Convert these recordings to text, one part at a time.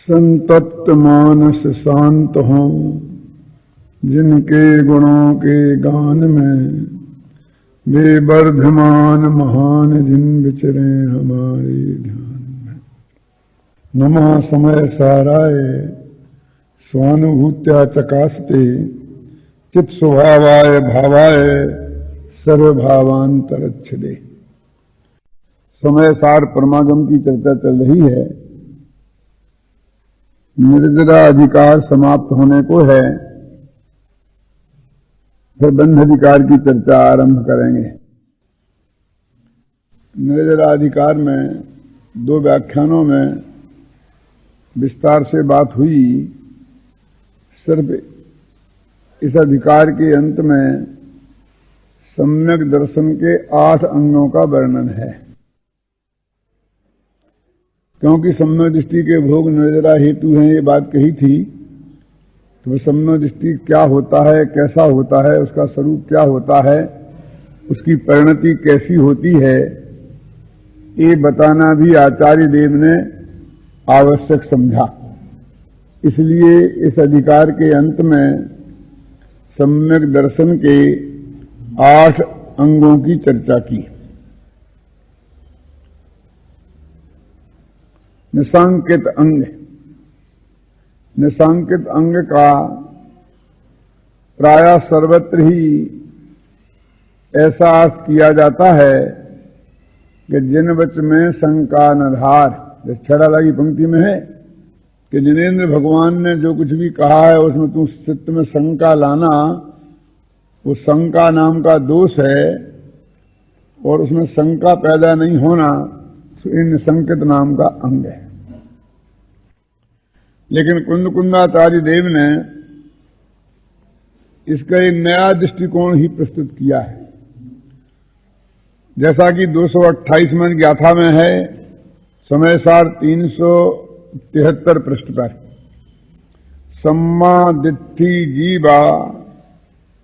संतप्त मानस शांत हों, जिनके गुणों के गान में वे वर्धमान महान जिन विचरे हमारे ध्यान में। नमः समय साराय स्वानुभूत्या चकास्ते चित स्वभावाय भावाय सर्वभावांतरच्छदे। समय सार परमागम की चर्चा चल रही है। निर्जरा अधिकार समाप्त होने को है, फिर बंध अधिकार की चर्चा आरंभ करेंगे। निर्जरा अधिकार में 2 व्याख्यानों में विस्तार से बात हुई। सिर्फ इस अधिकार के अंत में सम्यक दर्शन के 8 अंगों का वर्णन है, क्योंकि सम्यक दृष्टि के भोग निर्जरा हेतु हैं, ये बात कही थी। तो सम्यक दृष्टि क्या होता है, कैसा होता है, उसका स्वरूप क्या होता है, उसकी परिणति कैसी होती है, ये बताना भी आचार्य देव ने आवश्यक समझा। इसलिए इस अधिकार के अंत में सम्यक दर्शन के 8 अंगों की चर्चा की। निशांकित अंग, निशांकित अंग का प्रायः सर्वत्र ही ऐसा अर्थ किया जाता है कि जिन वच में शंका न धार, जैसे छड़ा की पंक्ति में है कि जिनेन्द्र भगवान ने जो कुछ भी कहा है उसमें तू चित्त में शंका लाना, वो शंका नाम का दोष है और उसमें शंका पैदा नहीं होना, इन संकित नाम का अंग है। लेकिन कुंदाचार्य देव ने इसका एक नया दृष्टिकोण ही प्रस्तुत किया है। जैसा कि 228वें गाथा में है, समय सार 373 पृष्ठ पर, सम्मा दिट्ठी जीवा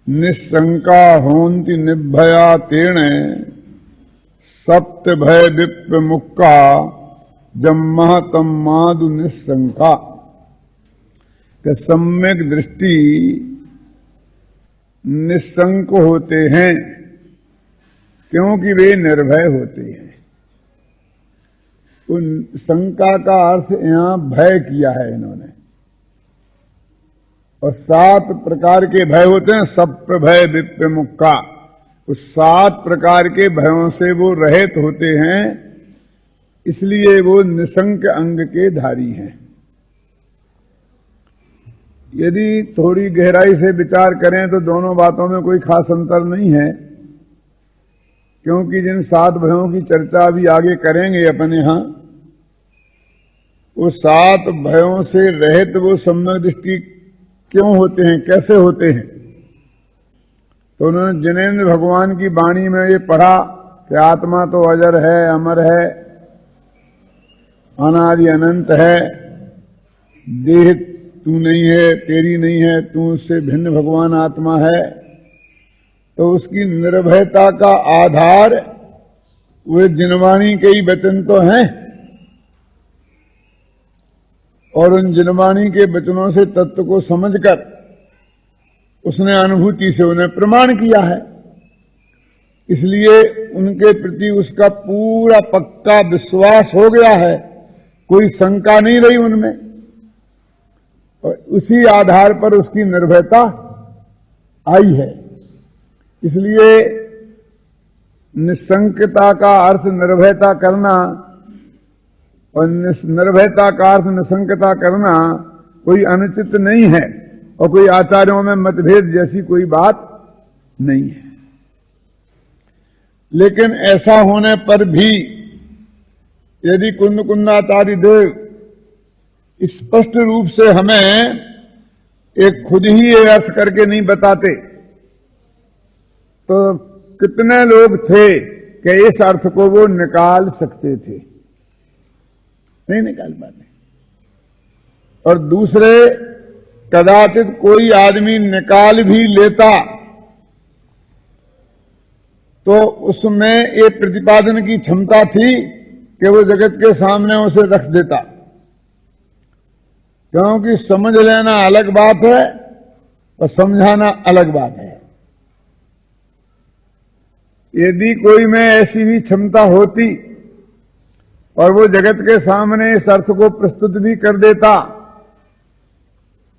निशंका होन्ति निर्भया तेण सप्त भय विप्र मुक्का जम्मा तम्मादु निशंका। कि सम्यक दृष्टि निशंक होते हैं क्योंकि वे निर्भय होते हैं। उन शंका का अर्थ यहां भय किया है इन्होंने। और 7 प्रकार के भय होते हैं, सप्त भय विप्र मुक्का। उस 7 प्रकार के भयों से वो रहित होते हैं, इसलिए वो निशंक अंग के धारी हैं। यदि थोड़ी गहराई से विचार करें तो दोनों बातों में कोई खास अंतर नहीं है, क्योंकि जिन 7 भयों की चर्चा अभी आगे करेंगे अपने यहां, वो 7 भयों से रहित वो सम्यक दृष्टि क्यों होते हैं, कैसे होते हैं। तो उन्होंने जिनेन्द्र भगवान की वाणी में ये पढ़ा कि आत्मा तो अजर है, अमर है, अनादि अनंत है, देह तू नहीं है, तेरी नहीं है, तू उससे भिन्न भगवान आत्मा है। तो उसकी निर्भयता का आधार वे जिनवाणी के ही वचन तो हैं, और उन जिनवाणी के वचनों से तत्व को समझकर उसने अनुभूति से उन्हें प्रमाण किया है। इसलिए उनके प्रति उसका पूरा पक्का विश्वास हो गया है, कोई शंका नहीं रही उनमें, और उसी आधार पर उसकी निर्भयता आई है। इसलिए निशंकता का अर्थ निर्भयता करना और निर्भयता का अर्थ निशंकता करना कोई अनुचित नहीं है, और कोई आचार्यों में मतभेद जैसी कोई बात नहीं है। लेकिन ऐसा होने पर भी यदि कुंदाचार्य देव स्पष्ट रूप से हमें एक खुद ही ये अर्थ करके नहीं बताते, तो कितने लोग थे कि इस अर्थ को वो निकाल सकते थे, नहीं निकाल पाते। और दूसरे कदाचित कोई आदमी निकाल भी लेता तो उसमें ये प्रतिपादन की क्षमता थी कि वो जगत के सामने उसे रख देता। क्योंकि समझ लेना अलग बात है और समझाना अलग बात है। यदि कोई में ऐसी भी क्षमता होती और वो जगत के सामने इस अर्थ को प्रस्तुत भी कर देता,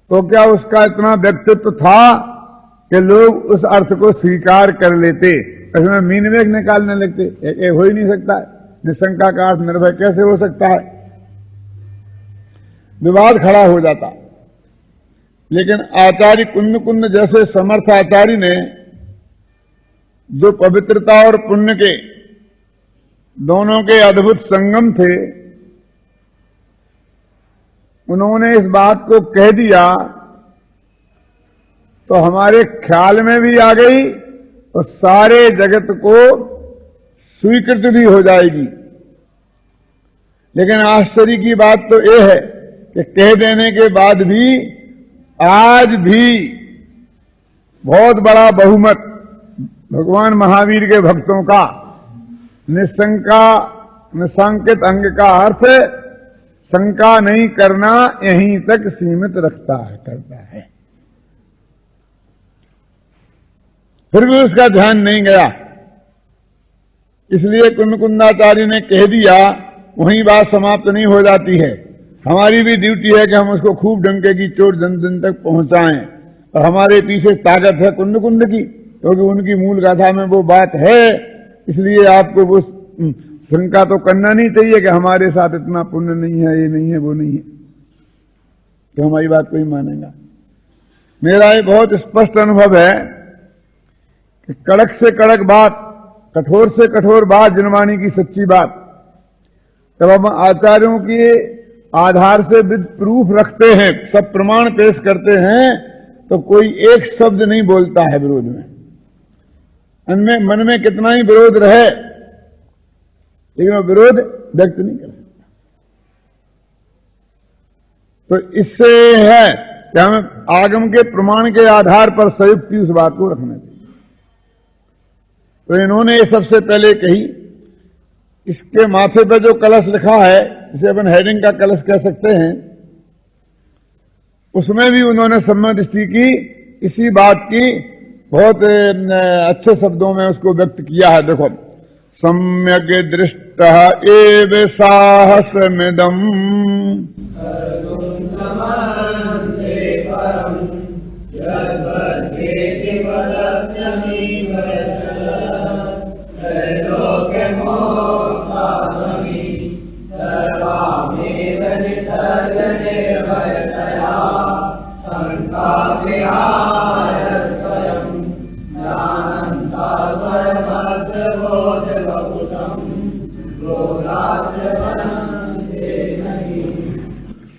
तो क्या उसका इतना व्यक्तित्व था कि लोग उस अर्थ को स्वीकार कर लेते? इसमें मीन वेग निकालने लगते। एक हो ही नहीं सकता है, निशंका का अर्थ निर्भय कैसे हो सकता है? विवाद खड़ा हो जाता। लेकिन आचार्य कुंद कुंद जैसे समर्थ आचार्य ने, जो पवित्रता और पुण्य के दोनों के अद्भुत संगम थे, उन्होंने इस बात को कह दिया तो हमारे ख्याल में भी आ गई और सारे जगत को स्वीकृत भी हो जाएगी। लेकिन आश्चर्य की बात तो यह है कि कह देने के बाद भी आज भी बहुत बड़ा बहुमत भगवान महावीर के भक्तों का निशंकित अंग का अर्थ शंका नहीं करना यहीं तक सीमित करता है। फिर भी उसका ध्यान नहीं गया, इसलिए कुंदकुंदाचार्य ने कह दिया, वहीं बात समाप्त नहीं हो जाती है। हमारी भी ड्यूटी है कि हम उसको खूब डंके की चोट जन जन तक पहुंचाएं, और हमारे पीछे ताकत है कुंद कुंद की, क्योंकि उनकी मूल गाथा में वो बात है। इसलिए आपको वो शंका तो करना नहीं चाहिए कि हमारे साथ इतना पुण्य नहीं है, ये नहीं है, वो नहीं है, तो हमारी बात कोई मानेगा। मेरा ये बहुत स्पष्ट अनुभव है कि कड़क से कड़क बात, कठोर से कठोर बात जनवाणी की सच्ची बात, जब हम आचार्यों के आधार से विद प्रूफ रखते हैं, सब प्रमाण पेश करते हैं, तो कोई एक शब्द नहीं बोलता है विरोध में। मन में कितना ही विरोध रहे, लेकिन वो विरोध व्यक्त नहीं कर सकता। तो इससे है कि हमें आगम के प्रमाण के आधार पर संयुक्ति उस बात को रखना चाहिए। तो इन्होंने ये सबसे पहले कही। इसके माथे पर जो कलश लिखा है, इसे अपन हेडिंग का कलश कह सकते हैं, उसमें भी उन्होंने सम्यक दृष्टि की इसी बात की बहुत अच्छे शब्दों में उसको व्यक्त किया है। देखो, सम्यक दृष्टः एव साहसमिदम्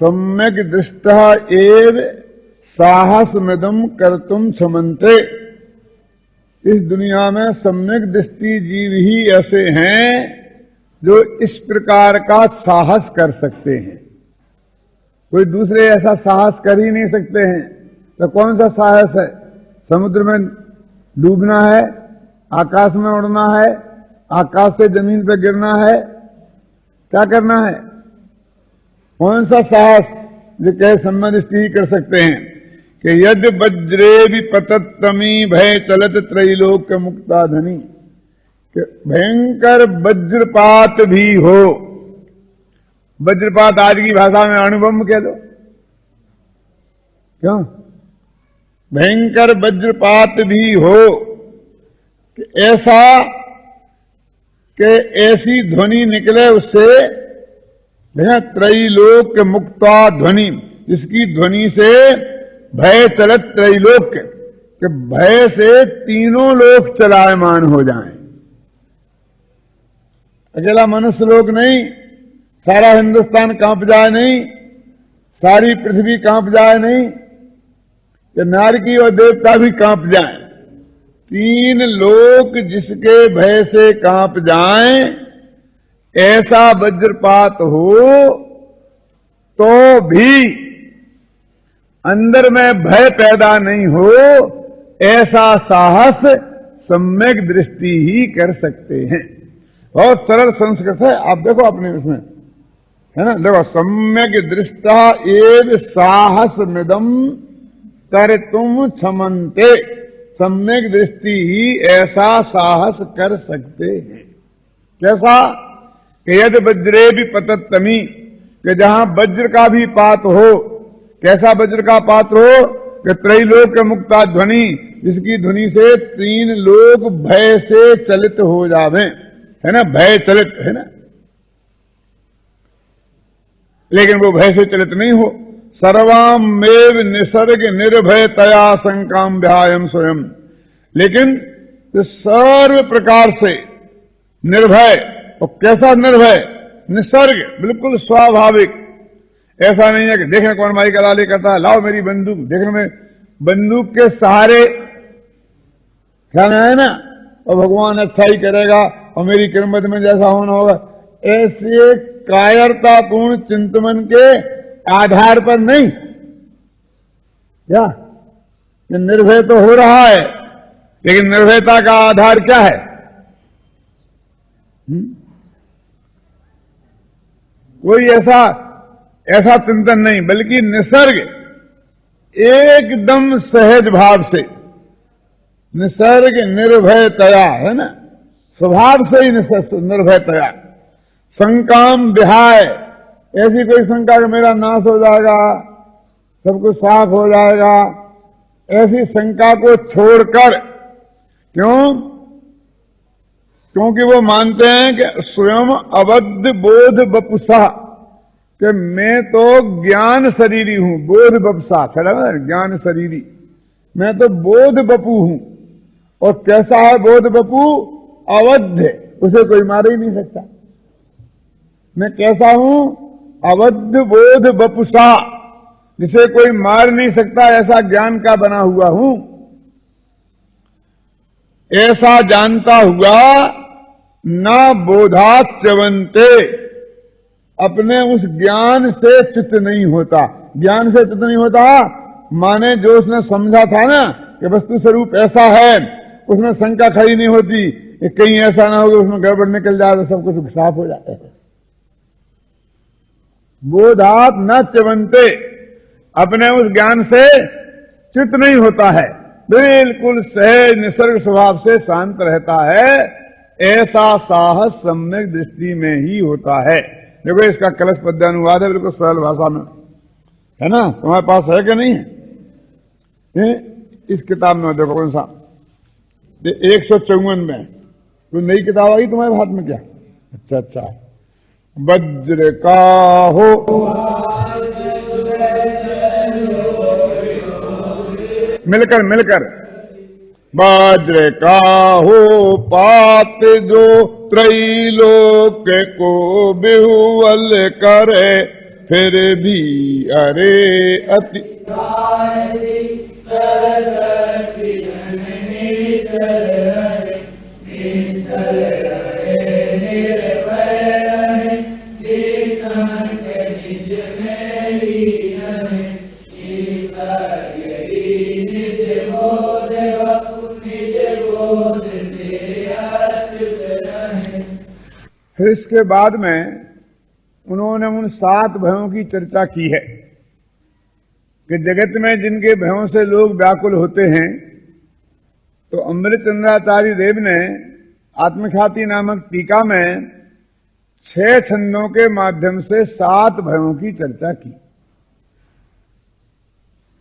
सम्यक दृष्टः एव साहसमिदम् कर्तुम् क्षमन्ते। इस दुनिया में सम्यक दृष्टि जीव ही ऐसे हैं जो इस प्रकार का साहस कर सकते हैं। कोई दूसरे ऐसा साहस कर ही नहीं सकते हैं। तो कौन सा साहस है? समुद्र में डूबना है, आकाश में उड़ना है, आकाश से जमीन पर गिरना है, क्या करना है? कौन सा साहस जो कह सम्यक दृष्टि ही कर सकते हैं कि यद वज्रे भी पतत्तमी भय चलत त्रैलोक्य मुक्ता धनी, कि भयंकर वज्रपात भी हो। वज्रपात आज की भाषा में अणुबम कह दो, क्यों? भयंकर वज्रपात भी हो कि ऐसा कि ऐसी ध्वनि निकले उससे, त्रैलोक्य मुक्ता ध्वनि, जिसकी ध्वनि से भय चलत त्रैलोक्य, कि भय से तीनों लोक चलायमान हो जाएं। अकेला मनुष्य लोक नहीं, सारा हिंदुस्तान कांप जाए नहीं, सारी पृथ्वी कांप जाए नहीं, कि नारकी और देवता भी कांप जाएं। तीन लोक जिसके भय से कांप जाएं, ऐसा वज्रपात हो तो भी अंदर में भय पैदा नहीं हो, ऐसा साहस सम्यक दृष्टि ही कर सकते हैं। बहुत सरल संस्कृत है, आप देखो अपने उसमें है ना। देखो, सम्यक दृष्टा एव साहस मिदम कर तुम क्षमन्ते। सम्यक दृष्टि ही ऐसा साहस कर सकते हैं। कैसा? कि यदि वज्रे भी पतत्तमी, कि जहां वज्र का भी पात हो। कैसा वज्र का पात हो? कि त्रैलोक मुक्ता ध्वनि, जिसकी ध्वनि से 3 लोग भय से चलित हो जावे, है ना, भय चलित, है ना। लेकिन वो भय से चलित नहीं हो। सर्वामेव निसर्ग निर्भयतया शंकाम व्यायम स्वयं। लेकिन सर्व प्रकार से निर्भय। और कैसा निर्भय? निसर्ग, बिल्कुल स्वाभाविक। ऐसा नहीं है कि देखने कौन माई का लाली करता है, लाओ मेरी बंदूक, देखने में बंदूक के सहारे ख्याल है ना, और भगवान अच्छा ही करेगा और मेरी किस्मत में जैसा होना होगा। ऐसे कायरतापूर्ण चिंतन के आधार पर नहीं। क्या निर्भय तो हो रहा है, लेकिन निर्भयता का आधार क्या है? कोई ऐसा चिंतन नहीं, बल्कि निसर्ग एकदम सहज भाव से, निसर्ग निर्भयतया, है ना, स्वभाव से ही निर्भयतया। शंकाम विहाय, ऐसी कोई शंका कि मेरा नाश हो जाएगा, सब कुछ साफ हो जाएगा, ऐसी शंका को छोड़कर। क्यों? क्योंकि वो मानते हैं कि स्वयं अबद्ध बोध बपुसा, कि मैं तो ज्ञान शरीरी हूं। बोध बपुसा, ज्ञान शरीरी, मैं तो बोध बपू हूं। और कैसा है बोध बपू? अवध, उसे कोई मार ही नहीं सकता। मैं कैसा हूं? अवध बोध बपुसा, जिसे कोई मार नहीं सकता, ऐसा ज्ञान का बना हुआ हूं। ऐसा जानता हुआ ना बोधात च्यवन्ते, अपने उस ज्ञान से चित्त नहीं होता। ज्ञान से चित्त नहीं होता माने जो उसने समझा था ना कि वस्तु स्वरूप ऐसा है, उसमें शंका खड़ी नहीं होती कि कहीं ऐसा ना हो कि उसमें गड़बड़ निकल जाए तो सब कुछ साफ हो जाता है। बोधात न च्यवन्ते, अपने उस ज्ञान से चित्त नहीं होता है, बिल्कुल सहज निसर्ग स्वभाव से शांत रहता है। ऐसा साहस सम्यक दृष्टि में ही होता है। देखो, इसका कलश पद्यानुवाद है, बिल्कुल सरल भाषा में, है ना। तुम्हारे पास है कि नहीं है? इस किताब में देखो, कौन सा 154 में कोई नई किताब आई तुम्हारे हाथ में क्या? अच्छा, वज्र का हो मिलकर वज्र का हो पात, जो त्रैलोक को बिहुवल करे, फिर भी अरे अति फिर इसके बाद में उन्होंने उन 7 भयों की चर्चा की है कि जगत में जिनके भयों से लोग व्याकुल होते हैं। तो अमृतचंद्राचार्य देव ने आत्मख्याति नामक टीका में 6 छंदों के माध्यम से 7 भयों की चर्चा की।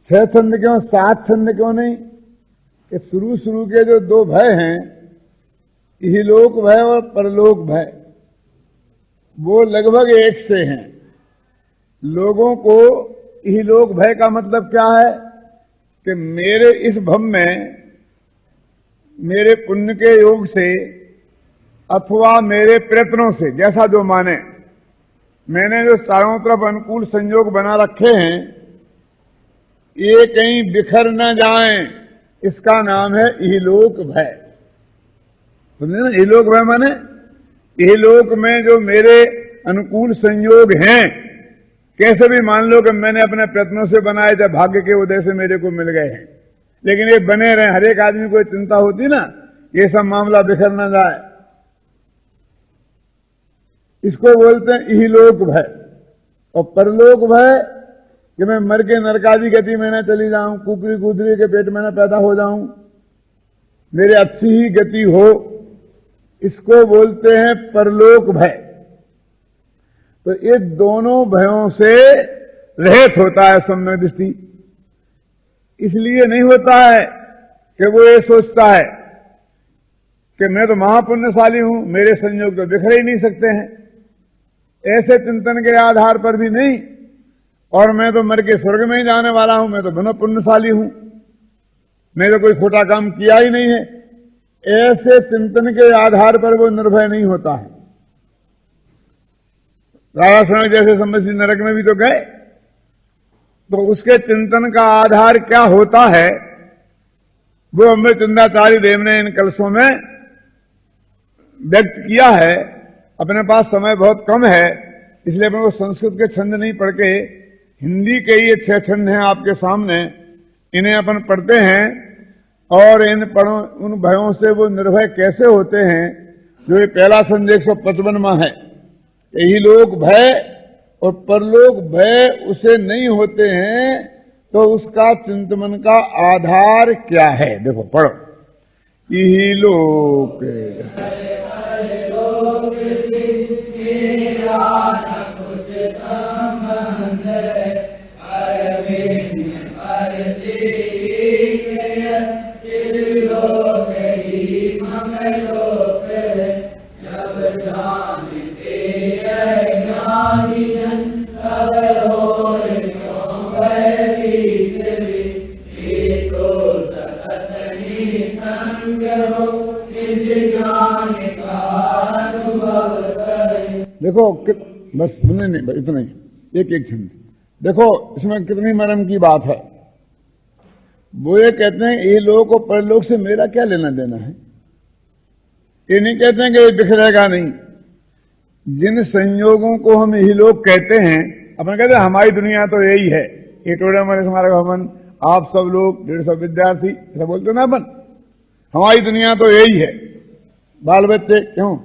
6 छंद क्यों, 7 छंद क्यों नहीं? कि शुरू के जो 2 भय हैं, इहलोक भय और परलोक भय, वो लगभग एक से हैं। लोगों को इहलोक भय का मतलब क्या है कि मेरे इस भव में मेरे पुण्य के योग से अथवा मेरे प्रयत्नों से, जैसा जो माने, मैंने जो चारों तरफ अनुकूल संयोग बना रखे हैं, ये कहीं बिखर न जाएं, इसका नाम है इहलोक भय। समझे ना? इहलोक भय माने इहलोक में जो मेरे अनुकूल संयोग हैं, कैसे भी मान लो कि मैंने अपने प्रयत्नों से बनाए, जब भाग्य के उदय से मेरे को मिल गए हैं, लेकिन ये बने रहे। हर एक आदमी को चिंता होती ना, ये सब मामला बिखर न जाए। इसको बोलते हैं इहलोक भय। और परलोक भय कि मैं मर के नरकादी गति में न चली जाऊं, कुकरी कुदरी के पेट में न पैदा हो जाऊं, मेरे अच्छी ही गति हो, इसको बोलते हैं परलोक भय। तो ये दोनों भयों से रहित होता है सम्यक दृष्टि। इसलिए नहीं होता है कि वो ये सोचता है कि मैं तो महापुण्यशाली हूं, मेरे संयोग तो बिखर ही नहीं सकते हैं, ऐसे चिंतन के आधार पर भी नहीं, और मैं तो मर के स्वर्ग में ही जाने वाला हूं, मैं तो बनो पुण्यशाली हूं, मैंने तो कोई खोटा काम किया ही नहीं है, ऐसे चिंतन के आधार पर वो निर्भय नहीं होता है। राजा सनक जैसे सम्मति नरक में भी तो गए, तो उसके चिंतन का आधार क्या होता है, वो अमृतचंदाचार्य देव ने इन कलशों में व्यक्त किया है। अपने पास समय बहुत कम है, इसलिए अपने को संस्कृत के छंद नहीं पढ़ के हिंदी के ये 6 छंद हैं आपके सामने, इन्हें अपन पढ़ते हैं और उन भयों से वो निर्भय कैसे होते हैं। जो ये पहला छंद 155वां है, यही लोग भय और परलोक भय उसे नहीं होते हैं, तो उसका चिंतन का आधार क्या है? देखो पढ़ो, यही लोक देखो बस नहीं इतना ही, एक एक छंद देखो, इसमें कितनी मरम की बात है। वो ये कहते हैं ये लोग को परलोक से मेरा क्या लेना देना है। ये नहीं कहते हैं कि ये बिखरेगा नहीं। जिन संयोगों को हम यही लोग कहते हैं, अपन कहते हैं हमारी दुनिया तो यही है, ये टोड़ा हमारे स्मारक भवन, आप सब लोग 150 विद्यार्थी ऐसा बोलते ना अपन, हमारी दुनिया तो यही है, बाल बच्चे क्यों।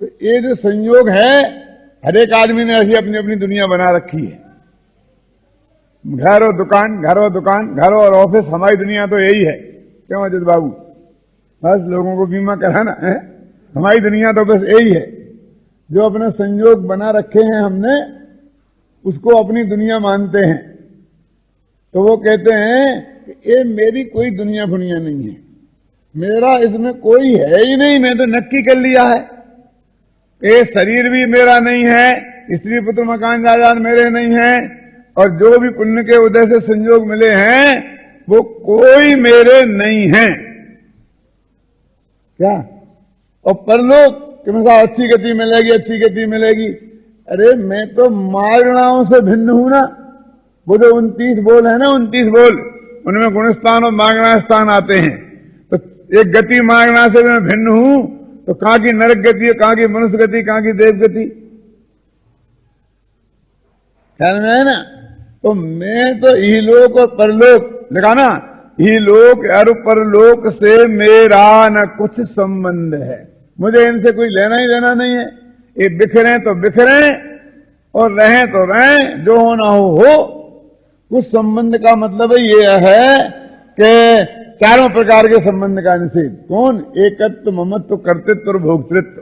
तो ये जो संयोग है, हर एक आदमी ने ऐसी अपनी अपनी दुनिया बना रखी है। घर और दुकान, घर और दुकान, घर और ऑफिस, हमारी दुनिया तो यही है। क्यों अजित बाबू, बस लोगों को बीमा कराना है, हमारी दुनिया तो बस यही है। जो अपने संयोग बना रखे हैं हमने, उसको अपनी दुनिया मानते हैं। तो वो कहते हैं कि ये मेरी कोई दुनिया फुनिया नहीं है, मेरा इसमें कोई है ही नहीं, मैं तो नक्की कर लिया है। ये शरीर भी मेरा नहीं है, स्त्री पुत्र मकान जायदाद मेरे नहीं है, और जो भी पुण्य के उदय से संयोग मिले हैं वो कोई मेरे नहीं हैं। क्या? और परलोक कि मैं अच्छी गति मिलेगी, अच्छी गति मिलेगी। अरे मैं तो मारणाओं से भिन्न हूं ना। वो जो 29 बोल है ना, 29 बोल, उनमें गुणस्थान और मांगना स्थान आते हैं। तो एक गति मांगना से मैं भिन्न हूं, तो कहां की नरक गति है, कहां की मनुष्य गति, कहां की देव गति, ख्याल में है ना। तो मैं तो इहलोक और परलोक लिखा ना, इहलोक और परलोक से मेरा न कुछ संबंध है, मुझे इनसे कोई लेना ही देना नहीं है। ये बिखरे तो बिखरे और रहें तो रहें, जो होना हो। कुछ संबंध का मतलब ये है कि चारों प्रकार के संबंध का निषेध। कौन? एकत्व, ममत्व, कर्तृत्व और भोक्तृत्व।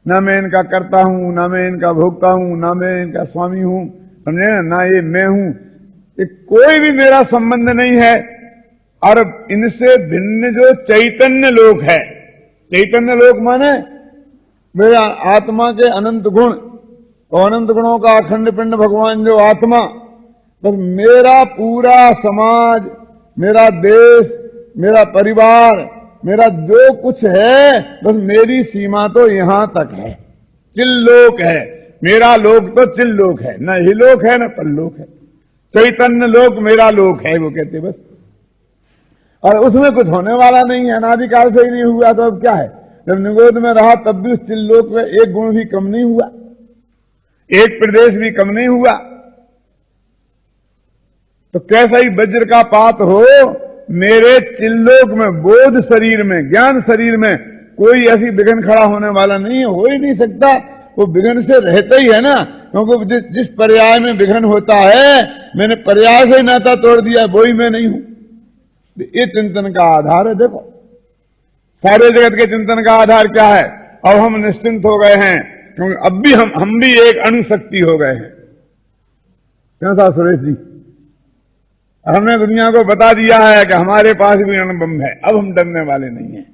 ना मैं इनका करता हूं, ना मैं इनका भोगता हूं, ना मैं इनका स्वामी हूं, समझे ना, ये मैं हूं, ये कोई भी मेरा संबंध नहीं है। और इनसे भिन्न जो चैतन्य लोक है, चैतन्य लोक माने मेरा आत्मा के अनंत गुण और अनंत गुणों का अखंड पिंड भगवान जो आत्मा, बस मेरा पूरा समाज, मेरा देश, मेरा परिवार, मेरा जो कुछ है, बस मेरी सीमा तो यहां तक है। चिल्लोक है मेरा लोक, तो चिल्लोक है, न ही लोक है न परलोक है। चैतन्य लोक मेरा लोक है, वो कहते बस। और उसमें कुछ होने वाला नहीं है, अनादिकाल से ही नहीं हुआ, तो अब क्या है। जब निगोद में रहा तब भी उस चिल्लोक में एक गुण भी कम नहीं हुआ, एक प्रदेश भी कम नहीं हुआ। तो कैसा ही वज्र का पात हो, मेरे चिल्लोक में, बोध शरीर में, ज्ञान शरीर में कोई ऐसी विघ्न खड़ा होने वाला नहीं है, हो ही नहीं सकता। वो विघ्न से रहता ही है ना, क्योंकि जिस पर्याय में विघ्न होता है, मैंने पर्याय से नाता तोड़ दिया, वो ही मैं नहीं हूं। ये चिंतन का आधार है। देखो सारे जगत के चिंतन का आधार क्या है? अब हम निश्चिंत हो गए हैं, क्योंकि अब भी हम भी एक अणुशक्ति हो गए हैं। कैसा सुरेश जी? हमने दुनिया को बता दिया है कि हमारे पास भी अणुबम है, अब हम डरने वाले नहीं हैं।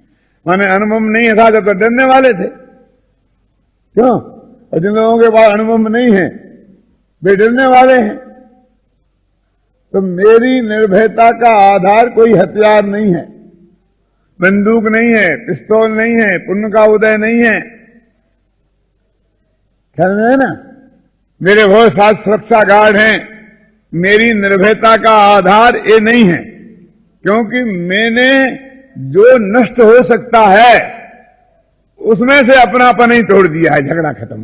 माने अणुबम नहीं था जब तो डरने वाले थे। क्यों? और जिन लोगों के पास अणुबम नहीं है वे डरने वाले हैं। तो मेरी निर्भयता का आधार कोई हथियार नहीं है, बंदूक नहीं है, पिस्तौल नहीं है, पुण्य का उदय नहीं है। ख्याल में है ना? मेरे बहुत साथ सुरक्षा गार्ड हैं। मेरी निर्भयता का आधार ये नहीं है, क्योंकि मैंने जो नष्ट हो सकता है उसमें से अपनापन ही तोड़ दिया है। झगड़ा खत्म।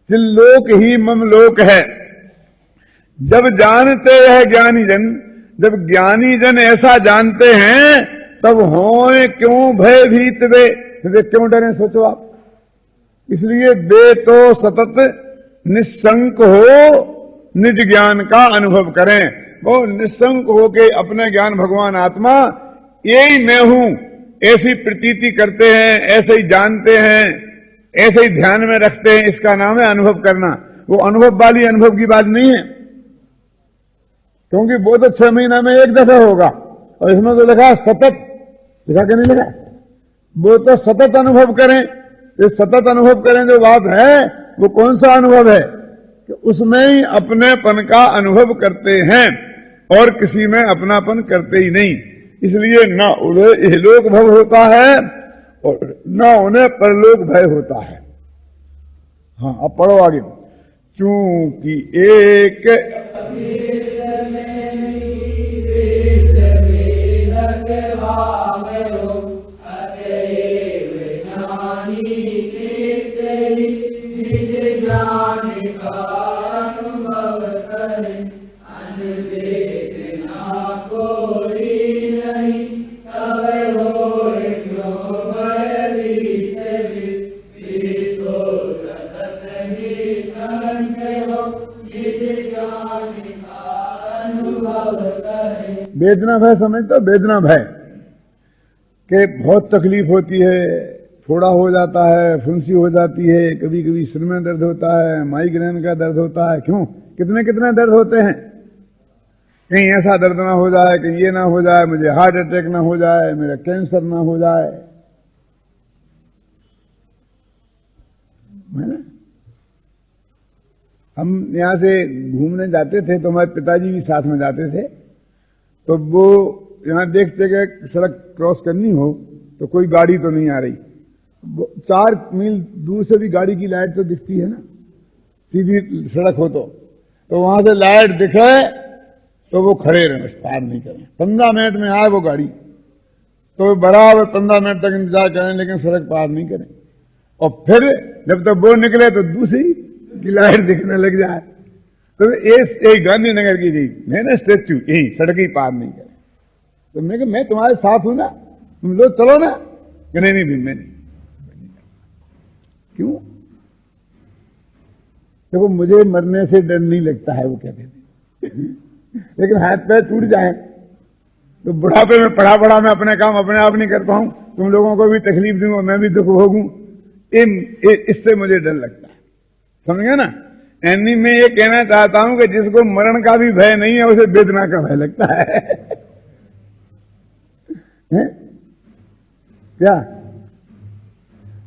चिल्लोक ही मम लोक है। जब जानते हैं ज्ञानी जन, जब ज्ञानी जन ऐसा जानते हैं, तब होए क्यों भयभीत वे? क्यों डरे? सोचो आप। इसलिए वे तो सतत निस्संक हो निज ज्ञान का अनुभव करें। वो निस्संक होके अपने ज्ञान भगवान आत्मा यही मैं हूं ऐसी प्रतीति करते हैं, ऐसे ही जानते हैं, ऐसे ही ध्यान में रखते हैं। इसका नाम है अनुभव करना। वो अनुभव वाली अनुभव की बात नहीं है, क्योंकि वो तो 6 महीना में एक दफा होगा। और इसमें तो लिखा सतत, लिखा कि नहीं लिखा? वो तो सतत अनुभव करें। ये सतत अनुभव करें जो बात है, वो कौन सा अनुभव है? कि उसमें ही अपनेपन का अनुभव करते हैं और किसी में अपनापन करते ही नहीं। इसलिए न उन्हें इहलोक भव होता है और न उन्हें परलोक भय होता है। हाँ, अब पढ़ो आगे। चूंकि एक वेदना भय समझते हो? वेदना भय के बहुत तकलीफ होती है, फोड़ा हो जाता है, फुंसी हो जाती है, कभी कभी सिर में दर्द होता है, माइग्रेन का दर्द होता है। क्यों? कितने कितने दर्द होते हैं। कहीं ऐसा दर्द ना हो जाए, कहीं ये ना हो जाए, मुझे हार्ट अटैक ना हो जाए, मेरा कैंसर ना हो जाए। है ना? हम यहां से घूमने जाते थे तो हमारे पिताजी भी साथ में जाते थे। तो वो यहां देखते कि सड़क क्रॉस करनी हो तो कोई गाड़ी तो नहीं आ रही। 4 मील दूर से भी गाड़ी की लाइट तो दिखती है ना, सीधी सड़क हो तो वहां से लाइट दिखे तो वो खड़े रहे, पार नहीं करें। 15 मिनट में आए वो गाड़ी तो बराबर 15 मिनट तक इंतजार करें, लेकिन सड़क पार नहीं करें। और फिर जब तक वो निकले तो दूसरी की लाइट दिखने लग जाए। तो एक गांधीनगर की थी, मैंने स्टेच्यू यही सड़क ही पार नहीं करे। तो मैं कहा मैं तुम्हारे साथ हूं ना, तुम लोग चलो ना। नहीं नहीं मैं नहीं। क्यों? देखो मुझे मरने से डर नहीं लगता है, वो कहते थे। लेकिन हाथ पैर टूट जाए तो बुढ़ापे में पड़ा मैं अपने काम अपने आप नहीं कर पाऊं, तुम लोगों को भी तकलीफ दूंगा, मैं भी दुख भोगूं, इससे मुझे डर लगता है। समझ गए ना? यानी मैं ये कहना चाहता हूं कि जिसको मरण का भी भय नहीं है उसे वेदना का भय लगता है। क्या?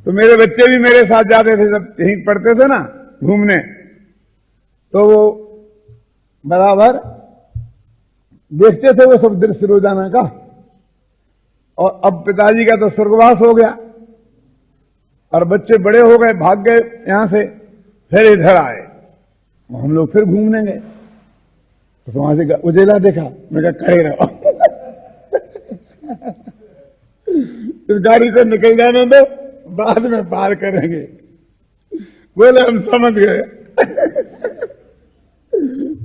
तो मेरे बच्चे भी मेरे साथ जाते थे, जब यहीं पढ़ते थे ना घूमने, तो वो बराबर देखते थे वो सब दृश्य रोजाना का। और अब पिताजी का तो स्वर्गवास हो गया और बच्चे बड़े हो गए, भाग गए यहां से, फिर इधर आए। हम लोग फिर घूमने गए तो वहां से उजेला देखा, मैं कहा खड़े रहो। इस गाड़ी से निकल जाने दो, बाद में पार करेंगे। बोले हम समझ गए।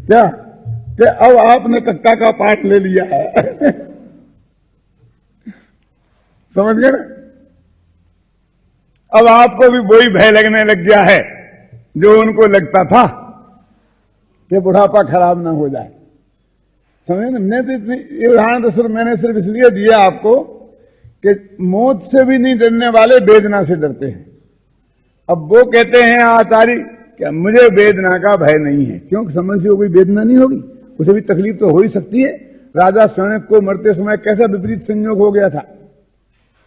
क्या कि अब आपने कक्का का पाठ ले लिया है। समझ गए ना? अब आपको भी वही भय लगने लग गया है जो उनको लगता था कि बुढ़ापा खराब ना हो जाए। समझे ना? मैं तो इतनी ये उदाहरण तो सिर्फ मैंने सिर्फ इसलिए दिया आपको कि मौत से भी नहीं डरने वाले वेदना से डरते हैं। अब वो कहते हैं आचार्य कि मुझे वेदना का भय नहीं है। क्योंकि समझ से कोई वेदना नहीं होगी, उसे भी तकलीफ तो हो ही सकती है। राजा शौनक को मरते समय कैसा विपरीत संयोग हो गया था।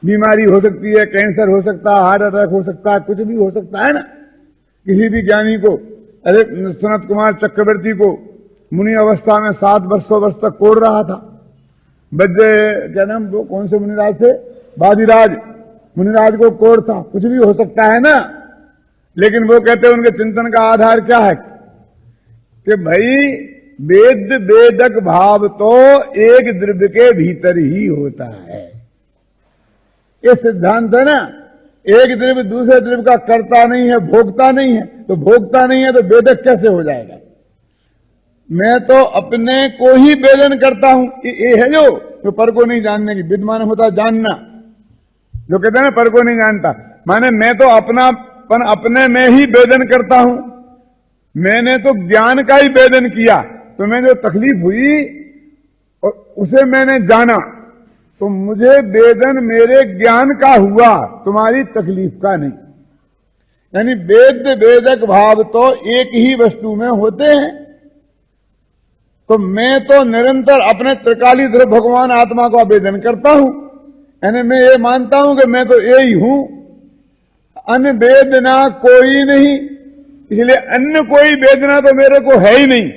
बीमारी हो सकती है, कैंसर हो सकता है, हार्ट अटैक हो सकता है, कुछ भी हो सकता है ना। किसी भी ज्ञानी को, अरे सनत कुमार चक्रवर्ती को मुनि अवस्था में 7 वर्ष तक कोड़ रहा था। क्या नाम वो कौन से मुनिराज थे? बाजीराज मुनिराज को कोड़ था। कुछ भी हो सकता है ना। लेकिन वो कहते हैं उनके चिंतन का आधार क्या है कि भाई वेद वेदक भाव तो एक द्रव्य के भीतर ही होता है। ये सिद्धांत है ना। एक द्रव्य दूसरे द्रव्य का कर्ता नहीं है, भोगता नहीं है। तो भोगता नहीं है तो वेदक कैसे हो जाएगा? मैं तो अपने को ही वेदन करता हूं। ये है जो पर को नहीं जानने की विद्यमान होता जानना। जो कहते हैं ना पर को नहीं जानता, माने मैं तो अपनापन अपने में ही वेदन करता हूं। मैंने तो ज्ञान का ही वेदन किया, तो मैं जो तकलीफ हुई और उसे मैंने जाना, तो मुझे वेदन मेरे ज्ञान का हुआ, तुम्हारी तकलीफ का नहीं। यानी वेद वेदक भाव तो एक ही वस्तु में होते हैं। तो मैं तो निरंतर अपने त्रिकाली ध्रुव भगवान आत्मा का वेदन करता हूं। यानी मैं ये मानता हूं कि मैं तो ये ही हूं, अन्य वेदना कोई नहीं। इसलिए अन्य कोई वेदना तो मेरे को है ही नहीं।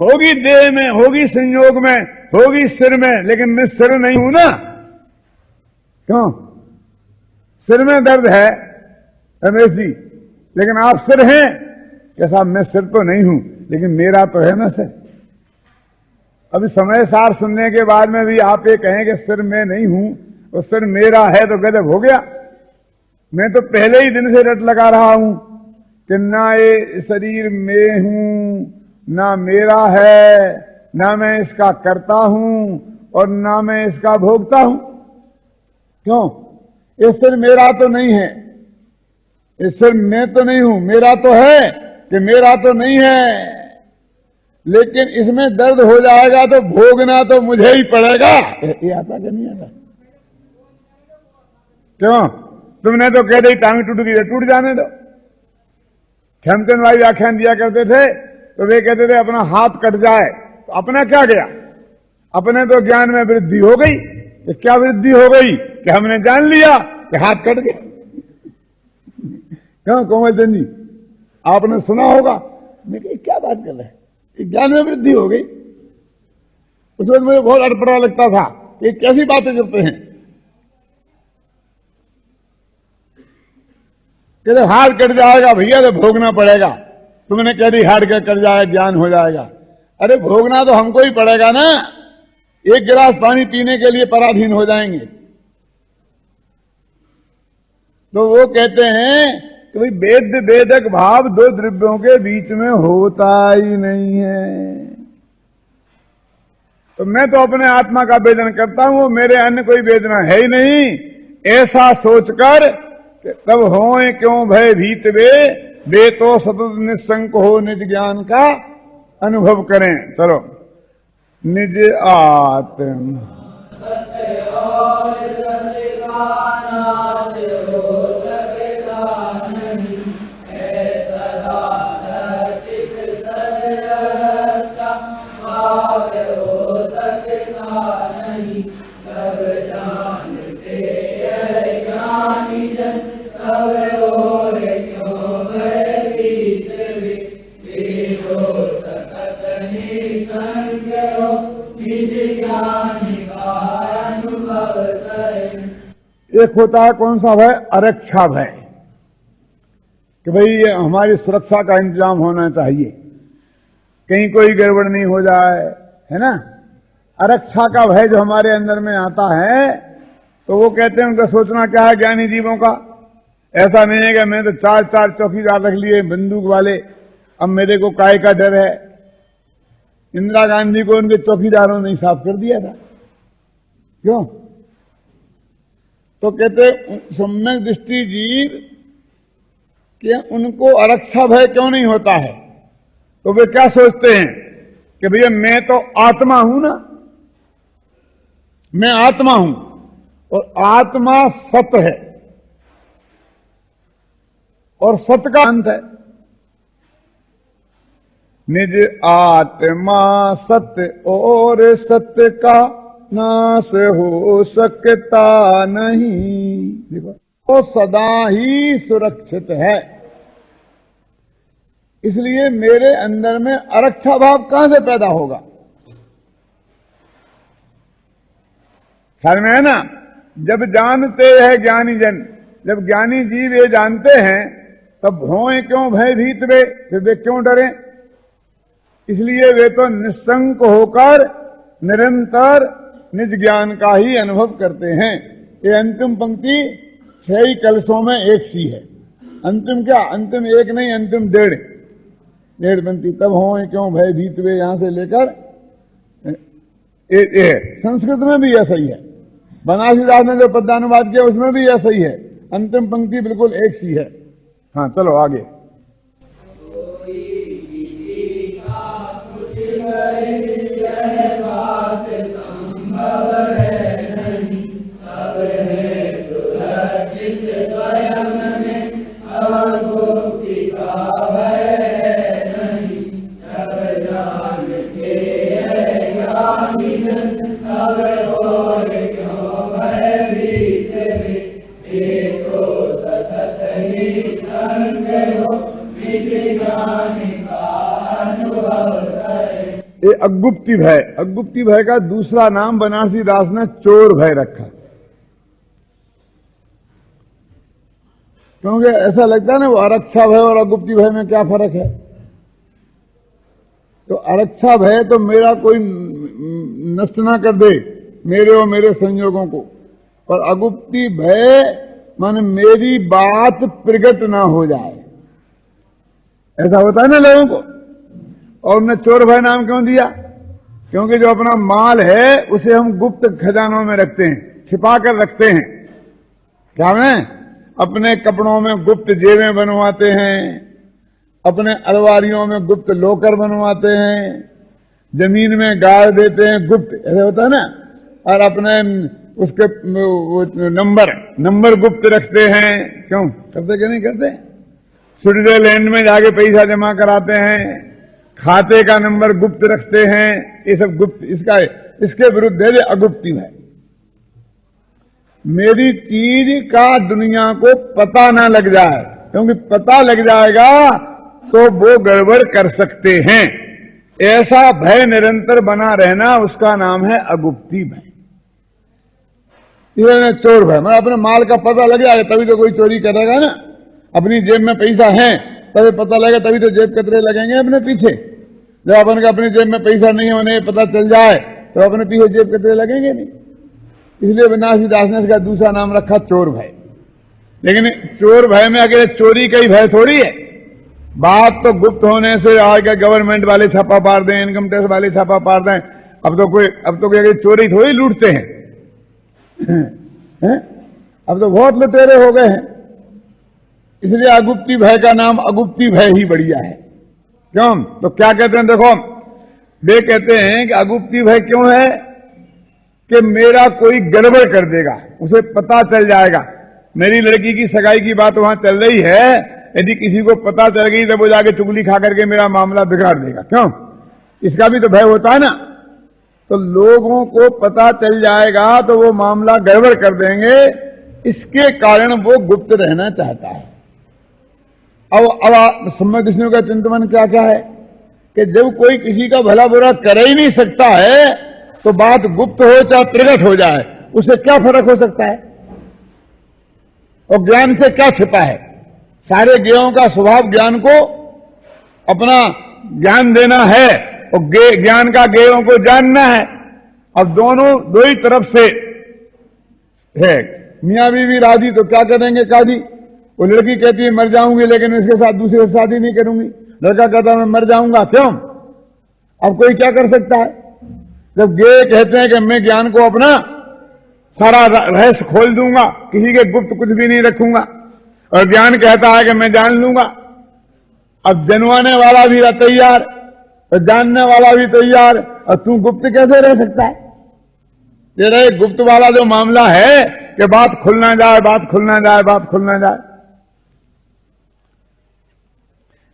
होगी देह में, होगी संयोग में, होगी सिर में, लेकिन मैं सिर नहीं हूं ना। क्यों? सिर में दर्द है रमेश जी, लेकिन आप सिर हैं क्या? साहब मैं सिर तो नहीं हूं, लेकिन मेरा तो है ना सिर। अभी समय सार सुनने के बाद में भी आप ये कहें कि सिर मैं नहीं हूं और सिर मेरा है, तो गजब हो गया। मैं तो पहले ही दिन से रट लगा रहा हूं कि ना ये शरीर में हूं, ना मेरा है, ना मैं इसका करता हूं और ना मैं इसका भोगता हूं। क्यों? ये सिर मेरा तो नहीं है, ये सिर मैं तो नहीं हूं। मेरा तो है कि मेरा तो नहीं है, लेकिन इसमें दर्द हो जाएगा तो भोगना तो मुझे ही पड़ेगा। ये आता कि नहीं आता? क्यों? तुमने तो कह दी टांग टूट गई, टूट जाने दो। खेमचंद भाई व्याख्यान दिया करते थे तो वे कहते थे अपना हाथ कट जाए तो अपना क्या गया, अपने तो ज्ञान में वृद्धि हो गई। तो क्या वृद्धि हो गई कि हमने जान लिया कि हाथ कट गया। क्यों कोमल चंद जी, आपने सुना होगा। मैं कही क्या बात कर रहे हैं, ज्ञान में वृद्धि हो गई। उस वक्त मुझे बहुत अड़पड़ा लगता था कि कैसी बातें करते हैं। कहते हाथ कट जाएगा भैया तो भोगना पड़ेगा। तुमने कह दी हाथ कट जाएगा ज्ञान हो जाएगा। अरे भोगना तो हमको ही पड़ेगा ना। एक गिलास पानी पीने के लिए पराधीन हो जाएंगे। तो वो कहते हैं कि भाई वेद वेदक भाव दो द्रव्यों के बीच में होता ही नहीं है। तो मैं तो अपने आत्मा का वेदन करता हूं, मेरे अन्य कोई वेदना है ही नहीं। ऐसा सोचकर तब होए क्यों भय भीत वे तो सतत निसंक हो निज ज्ञान का अनुभव करें। चलो निज आत्म एक होता है कौन सा भय? अरक्षा भय, कि भाई हमारी सुरक्षा का इंतजाम होना चाहिए, कहीं कोई गड़बड़ नहीं हो जाए, है ना। अरक्षा का भय जो हमारे अंदर में आता है, तो वो कहते हैं उनका सोचना क्या है ज्ञानी जीवों का। ऐसा नहीं है कि मैं तो 4 चौकीदार रख लिए बंदूक वाले, अब मेरे को काय का डर है। इंदिरा गांधी को उनके चौकीदारों ने साफ कर दिया था। क्यों? तो कहते सम्यक दृष्टि जीव कि उनको आरक्षा भय क्यों नहीं होता है? तो वे क्या सोचते हैं कि भैया मैं तो आत्मा हूं ना, मैं आत्मा हूं और आत्मा सत्य है और सत्य का अंत है। निज आत्मा सत्य और सत्य का नाश हो सकता नहीं। देखो, वो सदा ही सुरक्षित है। इसलिए मेरे अंदर में आरक्षा भाव कहां से पैदा होगा? ख्याल में है ना? जब जानते हैं ज्ञानी जन, जब ज्ञानी जीव ये जानते हैं, तब भोए क्यों भयभीत वे, फिर वे क्यों डरे? इसलिए वे तो निस्संक होकर निरंतर निज ज्ञान का ही अनुभव करते हैं। ये अंतिम पंक्ति 6 ही कलशों में एक सी है। अंतिम क्या? अंतिम एक नहीं, अंतिम डेढ़ पंक्ति। तब हो क्यों भयभीत वे, यहां से लेकर संस्कृत में भी ऐसा ही है। बनारसी दास ने जो पद्यानुवाद किया उसमें भी ऐसा ही है। अंतिम पंक्ति बिल्कुल एक सी है। हाँ, चलो आगे। ये अगुप्ती भय, अगुप्ती भय का दूसरा नाम बनारसी दास ने चोर भय रखा। क्योंकि ऐसा लगता है ना, वो आरक्षा भय और अगुप्ती भय में क्या फर्क है? तो आरक्षा भय तो मेरा कोई नष्ट ना कर दे, मेरे और मेरे संयोगों को, और अगुप्ती भय माने मेरी बात प्रकट ना हो जाए। ऐसा होता है ना लोगों को। और उन्हें चोर भय नाम क्यों दिया? क्योंकि जो अपना माल है उसे हम गुप्त खजानों में रखते हैं, छिपा कर रखते हैं। क्या है? अपने कपड़ों में गुप्त जेबें बनवाते हैं, अपने अलमारियों में गुप्त लॉकर बनवाते हैं, जमीन में गाड़ देते हैं गुप्त, ऐसा होता है ना। और अपने उसके नंबर गुप्त रखते हैं। क्यों करते? क्या नहीं करते? स्विट्जरलैंड में जाके पैसा जमा कराते हैं, खाते का नंबर गुप्त रखते हैं। ये सब गुप्त, इसके विरुद्ध है अगुप्ती है। मेरी चीज का दुनिया को पता ना लग जाए, क्योंकि पता लग जाएगा तो वो गड़बड़ कर सकते हैं। ऐसा भय निरंतर बना रहना, उसका नाम है अगुप्ती भय। ये चोर भय, मैं अपने माल का पता लग जाएगा तभी तो कोई चोरी करेगा ना। अपनी जेब में पैसा है तभी पता लगेगा, तभी तो जेब कतरे लगेंगे अपने पीछे। जब अपन का अपनी जेब में पैसा नहीं होने पता चल जाए तो अपने पीछे जेब कतरे लगेंगे नहीं। इसलिए बनारसी दास ने इसका दूसरा नाम रखा चोर भय। लेकिन चोर भय में अकेले चोरी का ही भय थोड़ी है। बात तो गुप्त होने से आगे गवर्नमेंट वाले छापा मार दें, इनकम टैक्स वाले छापा मार दें। अब तो कोई चोरी थोड़ी लूटते हैं। अब तो बहुत लुटेरे हो गए हैं। इसलिए अगुप्ती भय का नाम अगुप्ती भय ही बढ़िया है। क्यों? तो क्या कहते हैं? देखो, वे कहते हैं कि अगुप्ती भय क्यों है कि मेरा कोई गड़बड़ कर देगा, उसे पता चल जाएगा। मेरी लड़की की सगाई की बात वहां चल रही है, यदि किसी को पता चल गई तो वो जाके चुगली खा करके मेरा मामला बिगाड़ देगा। क्यों? इसका भी तो भय होता है ना। तो लोगों को पता चल जाएगा तो वो मामला गड़बड़ कर देंगे, इसके कारण वो गुप्त रहना चाहता है। अब सम्यक दृष्टियों का चिंतन क्या क्या है कि जब कोई किसी का भला बुरा कर ही नहीं सकता है तो बात गुप्त हो चाहे प्रकट हो जाए, उससे क्या फर्क हो सकता है? और ज्ञान से क्या छिपा है? सारे ज्ञानों का स्वभाव ज्ञान को अपना ज्ञान देना है और ज्ञान का ज्ञेयों को जानना है। अब दोनों दो ही तरफ से है। मियां बीवी राजी तो क्या करेंगे काजी? वो लड़की कहती है मर जाऊंगी लेकिन इसके साथ दूसरे से शादी नहीं करूंगी। लड़का कहता है मैं मर जाऊंगा। क्यों? अब कोई क्या कर सकता है? जब गे कहते हैं कि मैं ज्ञान को अपना सारा रहस्य खोल दूंगा, किसी के गुप्त कुछ भी नहीं रखूंगा, और ज्ञान कहता है कि मैं जान लूंगा। अब जनवाने वाला भी तैयार और जानने वाला भी तैयार, और तू गुप्त कैसे रह सकता है? तेरा एक गुप्त वाला जो मामला है कि बात खुल ना जाए, बात खुल ना जाए, बात खुल ना जाए।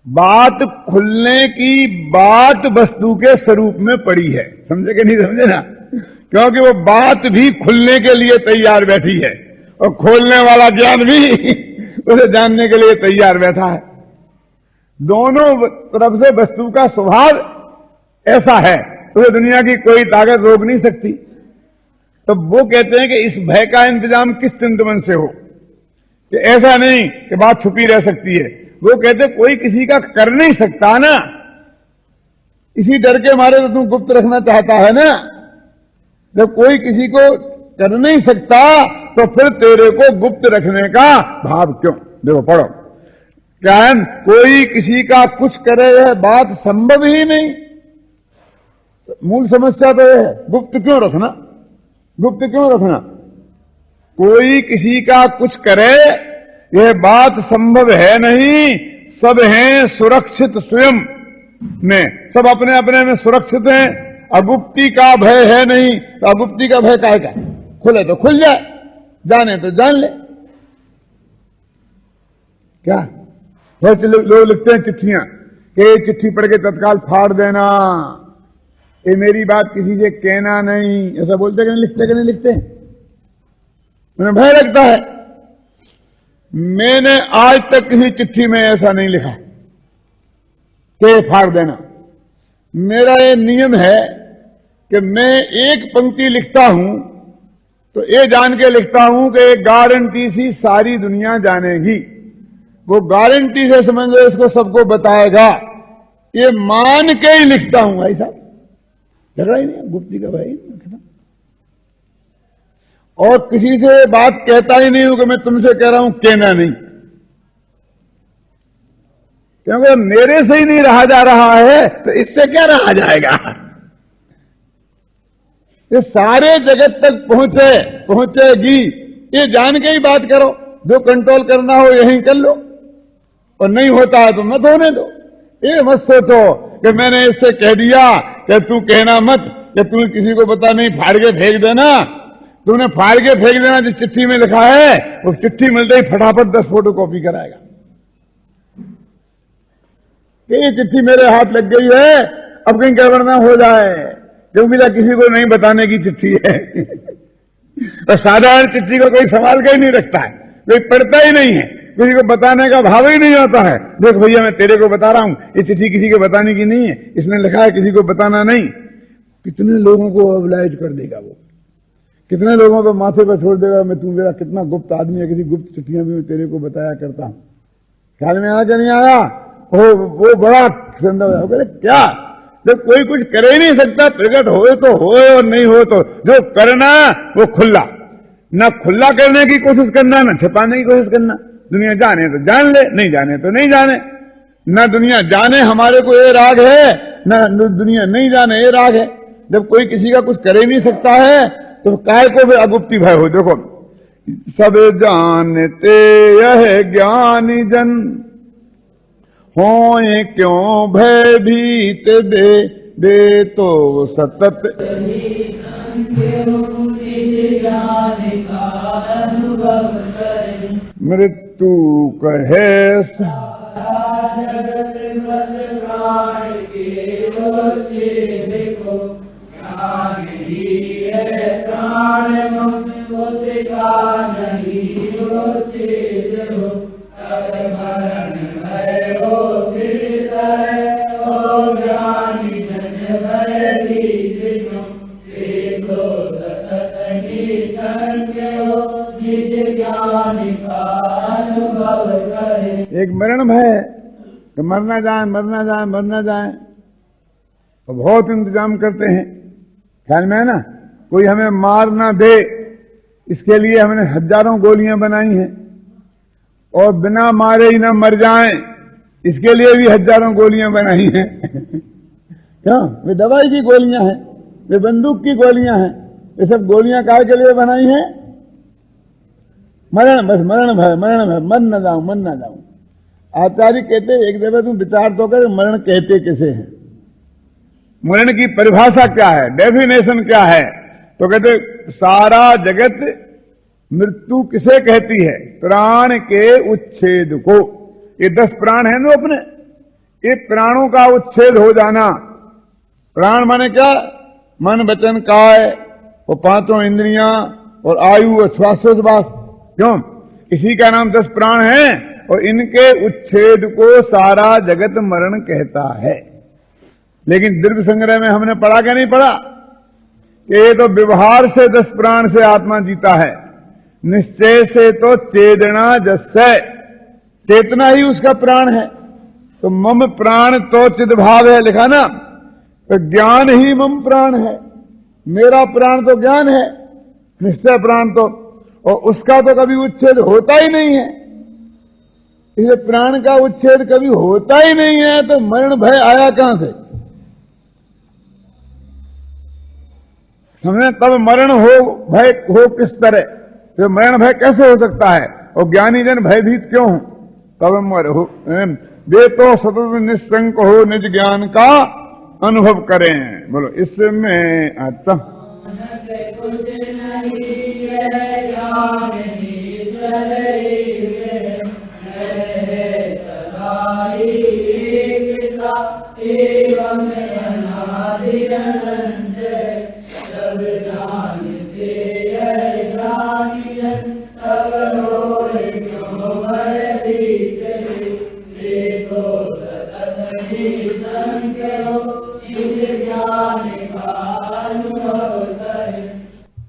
बात खुलने की बात वस्तु के स्वरूप में पड़ी है, समझे कि नहीं समझे ना? क्योंकि वो बात भी खुलने के लिए तैयार बैठी है और खोलने वाला ज्ञान भी उसे जानने के लिए तैयार बैठा है। दोनों तरफ से वस्तु का स्वभाव ऐसा है, उसे दुनिया की कोई ताकत रोक नहीं सकती। तो वो कहते हैं कि इस भय का इंतजाम किस चिंतन से हो कि ऐसा नहीं कि बात छुपी रह सकती है। वो कहते कोई किसी का कर नहीं सकता ना, इसी डर के मारे तो तू गुप्त रखना चाहता है ना। जब कोई किसी को कर नहीं सकता तो फिर तेरे को गुप्त रखने का भाव क्यों? देखो पढ़ो क्या है, कोई किसी का कुछ करे यह बात संभव ही नहीं। मूल समस्या तो यह है, गुप्त क्यों रखना, गुप्त क्यों रखना? कोई किसी का कुछ करे यह बात संभव है नहीं। सब हैं सुरक्षित स्वयं में, सब अपने अपने में सुरक्षित हैं। अगुप्ती का भय है नहीं, तो अगुप्ती का भय काहे का? खुले तो खुल जाए, जाने तो जान ले। क्या बहुत लोग लिखते हैं चिट्ठियां कि चिट्ठी पढ़ के तत्काल फाड़ देना, ये मेरी बात किसी से कहना नहीं, ऐसा बोलते कि नहीं लिखते, कि नहीं लिखते? उन्हें भय लगता है। मैंने आज तक किसी चिट्ठी में ऐसा नहीं लिखा कि फाड़ देना। मेरा ये नियम है कि मैं एक पंक्ति लिखता हूं तो ये जान के लिखता हूं कि एक गारंटी सी सारी दुनिया जानेगी, वो गारंटी से समझ लो इसको सबको बताएगा, ये मान के ही लिखता हूं। भाई साहब झगड़ा ही नहीं, गुप्ती का भाई लिखना। और किसी से बात कहता ही नहीं हूं कि मैं तुमसे कह रहा हूं, कहना नहीं, क्योंकि मेरे से ही नहीं रहा जा रहा है तो इससे क्या रहा जाएगा? ये सारे जगत तक पहुंचेगी, ये जान के ही बात करो। जो कंट्रोल करना हो यहीं कर लो, और नहीं होता है तो मत होने दो। ये मत सोचो कि मैंने इससे कह दिया कि तू कहना मत, कि तू किसी को पता नहीं, फाड़ के फेंक देना। तूने फाड़ के फेंक देना जिस चिट्ठी में लिखा है, उस चिट्ठी मिलते ही फटाफट 10 फोटो कॉपी कराएगा कि ये चिट्ठी मेरे हाथ लग गई है, अब कहीं गड़बड़ ना हो जाए, क्योंकि मेरा किसी को नहीं बताने की चिट्ठी है। और साधारण चिट्ठी को कोई संभाल के ही नहीं रखता है, कोई पढ़ता ही नहीं है, किसी को बताने का भाव ही नहीं होता है। देख भैया मैं तेरे को बता रहा हूं, ये चिट्ठी किसी को बताने की नहीं है, इसने लिखा है किसी को बताना नहीं। कितने लोगों को ऑब्लाइज कर देगा वो, कितने लोगों को माथे पर छोड़ देगा। मैं तू मेरा कितना गुप्त आदमी है, किसी गुप्त चिट्ठियां भी मैं तेरे को बताया करता हूं। ख्याल में आया क्या नहीं आया? वो बड़ा संदेह हो गया। क्या जब कोई कुछ कर ही नहीं सकता, प्रकट हो तो हो और नहीं हो तो जो करना वो खुला, ना खुला करने की कोशिश करना, ना छिपाने की कोशिश करना। दुनिया जाने तो जान ले, नहीं जाने तो नहीं जाने। ना दुनिया जाने हमारे को ये राग है, ना दुनिया नहीं जाने ये राग है। जब कोई किसी का कुछ कर ही नहीं सकता है तो काय को भी अगुप्ती भय हो। देखो सब जानते यह ज्ञानी जन होए क्यों भयभीत दे तो सतत मृत्यु कहे एक मरण भय कि मरना जाए, मरना जाए, मरना जाए, तो बहुत इंतजाम करते हैं। ख्याल में है ना, कोई हमें मार ना दे इसके लिए हमने हजारों गोलियां बनाई हैं, और बिना मारे ही ना मर जाएं इसके लिए भी हजारों गोलियां बनाई हैं। क्यों? वे दवाई की गोलियां हैं, वे बंदूक की गोलियां हैं, ये सब गोलियां काहे के लिए बनाई हैं? मरण, बस मरण भय, मर न जाऊं, मर न जाऊं। आचार्य कहते एक दफे तुम विचार तो कर, मरण कहते किसे हैं, मरण की परिभाषा क्या है, डेफिनेशन क्या है? तो कहते सारा जगत मृत्यु किसे कहती है? प्राण के उच्छेद को। ये 10 प्राण है ना अपने, ये प्राणों का उच्छेद हो जाना। प्राण माने क्या? मन वचन काय और 5 इंद्रियां और आयु और श्वासोच्छ्वास। क्यों? इसी का नाम 10 प्राण है और इनके उच्छेद को सारा जगत मरण कहता है। लेकिन द्रव्य संग्रह में हमने पढ़ा क्या नहीं पढ़ा कि ये तो व्यवहार से 10 प्राण से आत्मा जीता है, निश्चय से तो चेतना जस्य, चेतना ही उसका प्राण है। तो मम प्राण तो चिद्भाव है लिखा ना, तो ज्ञान ही मम प्राण है, मेरा प्राण तो ज्ञान है, निश्चय प्राण तो, और उसका तो कभी उच्छेद होता ही नहीं है। इसलिए प्राण का उच्छेद कभी होता ही नहीं है, तो मरण भय आया कहां से? समझे? तब मरण हो, भय हो किस तरह? तो मरण भय कैसे हो सकता है? और ज्ञानी जन भयभीत क्यों हो? तब मर हो वे तो सतत निस्संक हो, निज ज्ञान का अनुभव करें। बोलो इसमें अच्छा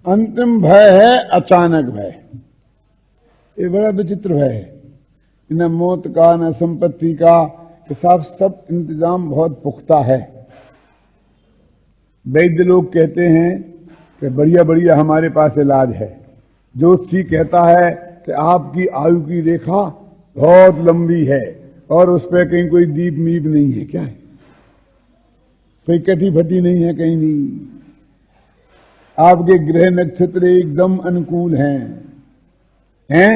अंतिम भय है अचानक भय। ये बड़ा विचित्र भय है, न मौत का न संपत्ति का, हिसाब सब इंतजाम बहुत पुख्ता है। वैद्य लोग कहते हैं कि बढ़िया बढ़िया हमारे पास इलाज है। ज्योतिषी कहता है कि आपकी आयु की रेखा बहुत लंबी है और उस पर कहीं कोई दीप मीप नहीं है। क्या है? कोई कटी फटी नहीं है कहीं नहीं। आपके ग्रह नक्षत्र एकदम अनुकूल हैं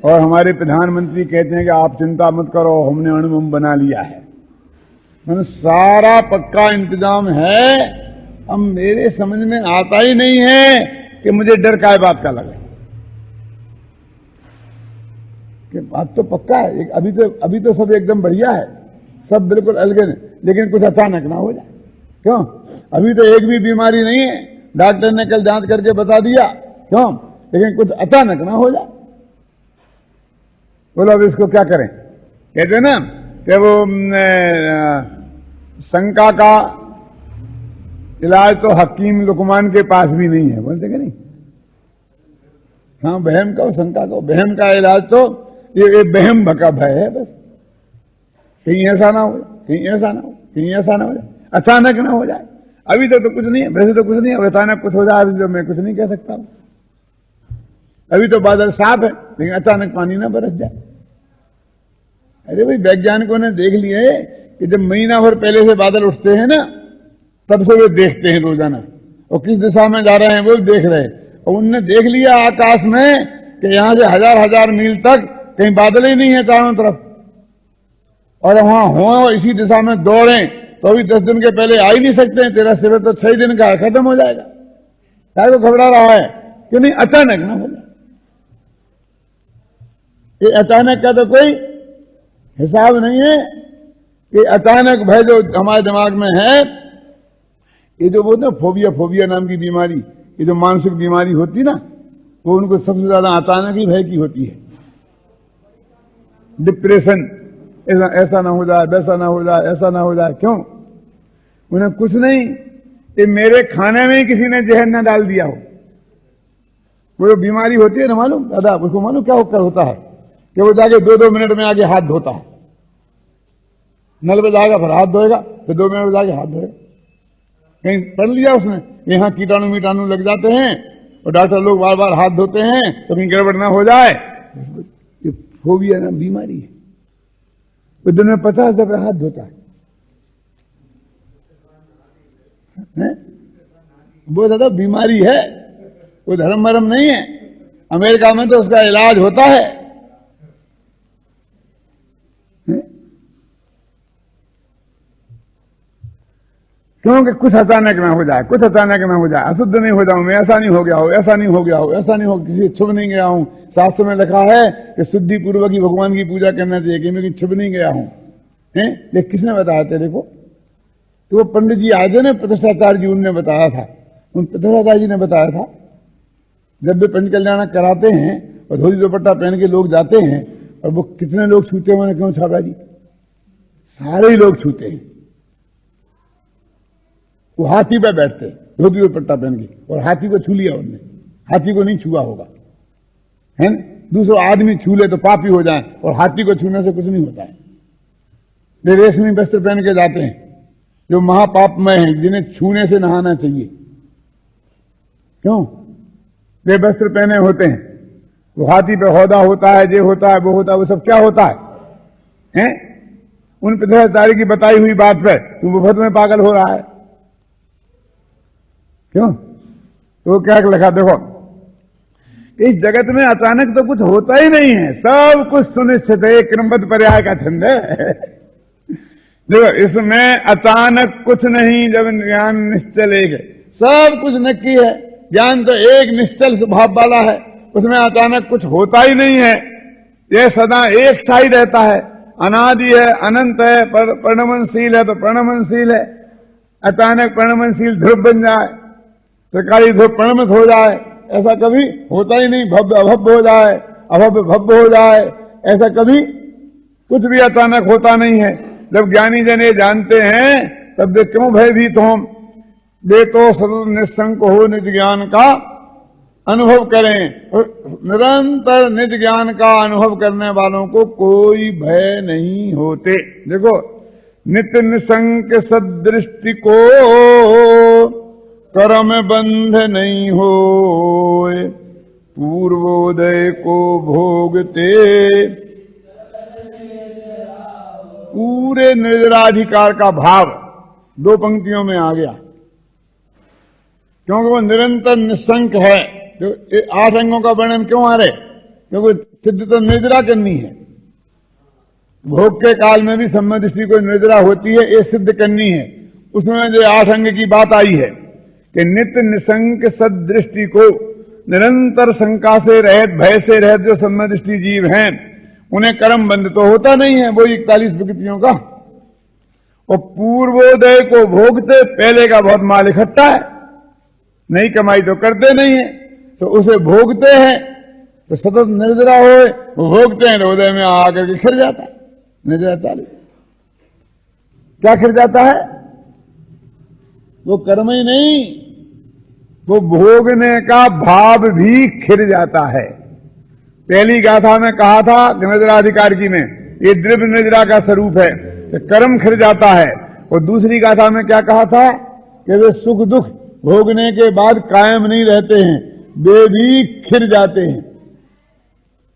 और हमारे प्रधानमंत्री कहते हैं कि आप चिंता मत करो, हमने अणुबम बना लिया है। मैंने सारा पक्का इंतजाम है। अब मेरे समझ में आता ही नहीं है कि मुझे डर काय बात का लगे कि बात तो पक्का है। अभी तो सब एकदम बढ़िया है, सब बिल्कुल अलग है, लेकिन कुछ अचानक ना हो जाए। क्यों? अभी तो एक भी बीमारी नहीं है, डॉक्टर ने कल जांच करके बता दिया। क्यों? लेकिन कुछ अचानक ना हो जाए। बोलो अब इसको क्या करें? कहते ना कि वो शंका का इलाज तो हकीम लुकमान के पास भी नहीं है, बोलते कि नहीं? हाँ, बहम का, शंका का, बहम का इलाज तो ये बहम भका भय है। बस कहीं ऐसा ना हो, कहीं ऐसा ना हो, कहीं ऐसा ना हो जाए, अचानक ना हो जाए। अभी तो कुछ नहीं है, वैसे तो कुछ नहीं है, अचानक कुछ हो जाए अभी तो मैं कुछ नहीं कह सकता हूं। अभी तो बादल साफ है, लेकिन अचानक पानी ना बरस जाए। अरे भाई, वैज्ञानिकों ने देख लिया है कि जब महीना भर पहले से बादल उठते हैं ना, तब से वे देखते हैं रोजाना, और किस दिशा में जा रहे हैं वो देख रहे हैं। और उनने देख लिया आकाश में कि यहां से 1000 मील तक कहीं बादल ही नहीं है चारों तरफ, और वहां हो इसी दिशा में दौड़ें तो अभी 10 दिन के पहले आ ही नहीं सकते हैं। तेरा शिविर तो 6 दिन का है, खत्म हो जाएगा। क्या को घबरा रहा है कि नहीं अचानक ना हो जाए? ये अचानक का तो कोई हिसाब नहीं है। कि अचानक भय जो हमारे दिमाग में है, ये जो बोलते हैं फोबिया नाम की बीमारी, ये जो मानसिक बीमारी होती ना, वो उनको सबसे ज्यादा अचानक ही भय की होती है। डिप्रेशन, ऐसा ना हो जाए, वैसा ना हो जाए, ऐसा ना हो जाए। क्यों? उन्हें कुछ नहीं, ये मेरे खाने में ही किसी ने जहर ना डाल दिया हो। वो जो बीमारी होती है ना, मालूम दादा, उसको मालूम क्या होता है कि वो जाके 2-2 मिनट में आगे हाथ धोता है। नल पे जाएगा, फिर हाथ धोएगा, फिर 2 मिनट में जाके हाथ धोएगा। कहीं पढ़ लिया उसने, यहां कीटाणु मीटाणु लग जाते हैं और डॉक्टर लोग बार बार हाथ धोते हैं तो कहीं गड़बड़ ना हो जाए। ये फोबिया नाम बीमारी है। वो दिन में 50 दफे हाथ धोता है। वो दादा बीमारी है, वो धर्म मरम नहीं है। अमेरिका में तो उसका इलाज होता है। क्योंकि कुछ अचानक ना हो जाए, कुछ अचानक ना हो जाए, अशुद्ध नहीं हो जाऊं मैं, ऐसा नहीं हो गया हो, ऐसा नहीं हो गया हो, ऐसा नहीं हो, किसी छुप नहीं गया हूं। शास्त्र में लिखा है कि शुद्धि पूर्वक ही भगवान की पूजा करना चाहिए, कि मैं छुप नहीं गया हूं। ये किसने बताया तेरे को? तो वो पंडित जी आए थे ना, प्रतिष्ठाचार्य जी, उनने बताया था। उन प्रतिष्ठाचार्य जी ने बताया था, जब वे पंचकल्याण कराते हैं और धोती दुपट्टा पहन के लोग जाते हैं, और वो कितने लोग छूते हैं, मैंने क्यों छापा जी? सारे ही लोग छूते हैं। वो हाथी पे बैठते हैं धोती दुपट्टा पहन के, और हाथी को छू लिया उनने, हाथी को नहीं छुआ होगा, है ना? दूसरा आदमी छू ले तो पापी हो जाए, और हाथी को छूने से कुछ नहीं होता है। वे रेशमी वस्त्र पहन के जाते हैं जो महापापमय हैं, जिन्हें छूने से नहाना चाहिए। क्यों? वे वस्त्र पहने होते हैं, वो हाथी पे हौदा होता है, ये होता है, वो होता है, वो सब क्या होता है? उन प्रतिष्ठाचार्य की बताई हुई बात पे तुम मुफ्त में पागल हो रहा है। क्यों? तो क्या लिखा देखो, इस जगत में अचानक तो कुछ होता ही नहीं है, सब कुछ सुनिश्चित है। क्रमबद्ध पर्याय का छंद है। देखो, इसमें अचानक कुछ नहीं, जब ज्ञान निश्चल एक है, सब कुछ नक्की है। ज्ञान तो एक निश्चल स्वभाव वाला है, उसमें अचानक कुछ होता ही नहीं है। यह सदा एक सा ही रहता है, अनादि है, अनंत है, परिणमनशील है तो परिणमनशील है। अचानक परिणमनशील ध्रुव बन जाए, त्रिकाली ध्रुव परिणमित हो जाए, ऐसा कभी होता ही नहीं। भव्य अभव्य हो जाए, अभव्य भव्य हो जाए, ऐसा कभी कुछ भी अचानक होता नहीं है। जब ज्ञानी जन ये जानते हैं, तब वे क्यों भयभीत हों? वे तो सतत निस्संक हो निज ज्ञान का अनुभव करें। निरंतर निज ज्ञान का अनुभव करने वालों को कोई भय नहीं होते। देखो, नित्य निसंक सदृष्टि को कर्म बंध नहीं हो, पूर्वोदय को भोगते पूरे निजराधिकार का भाव दो पंक्तियों में आ गया, क्योंकि वो निरंतर निसंक है। तो 8 अंगों का वर्णन क्यों आ रहे? क्योंकि सिद्ध तो निजरा करनी है। भोग के काल में भी सम्यक दृष्टि को निजरा होती है, ये सिद्ध करनी है। उसमें जो 8 अंग की बात आई है कि नित्य निसंक सदृष्टि को, निरंतर शंका से रहित, भय से रहित जो सम्यक दृष्टि जीव हैं, उन्हें कर्म बंध तो होता नहीं है, वो 41 प्रकृतियों का। और पूर्वोदय को भोगते, पहले का बहुत माल इकट्ठा है, नई कमाई तो करते नहीं है, तो उसे भोगते हैं। तो सतत निर्जरा हो, वो भोगते हैं तो उदय में आकर के खिर जाता है। निर्जरा 40 क्या खिर जाता है? वो कर्म ही नहीं, वो भोगने का भाव भी खिर जाता है। पहली गाथा में कहा था निजराधिकार की में, ये द्रव्य निजरा का स्वरूप है, तो कर्म खिर जाता है। और दूसरी गाथा में क्या कहा था कि वे सुख दुख भोगने के बाद कायम नहीं रहते हैं, वे भी खिर जाते हैं।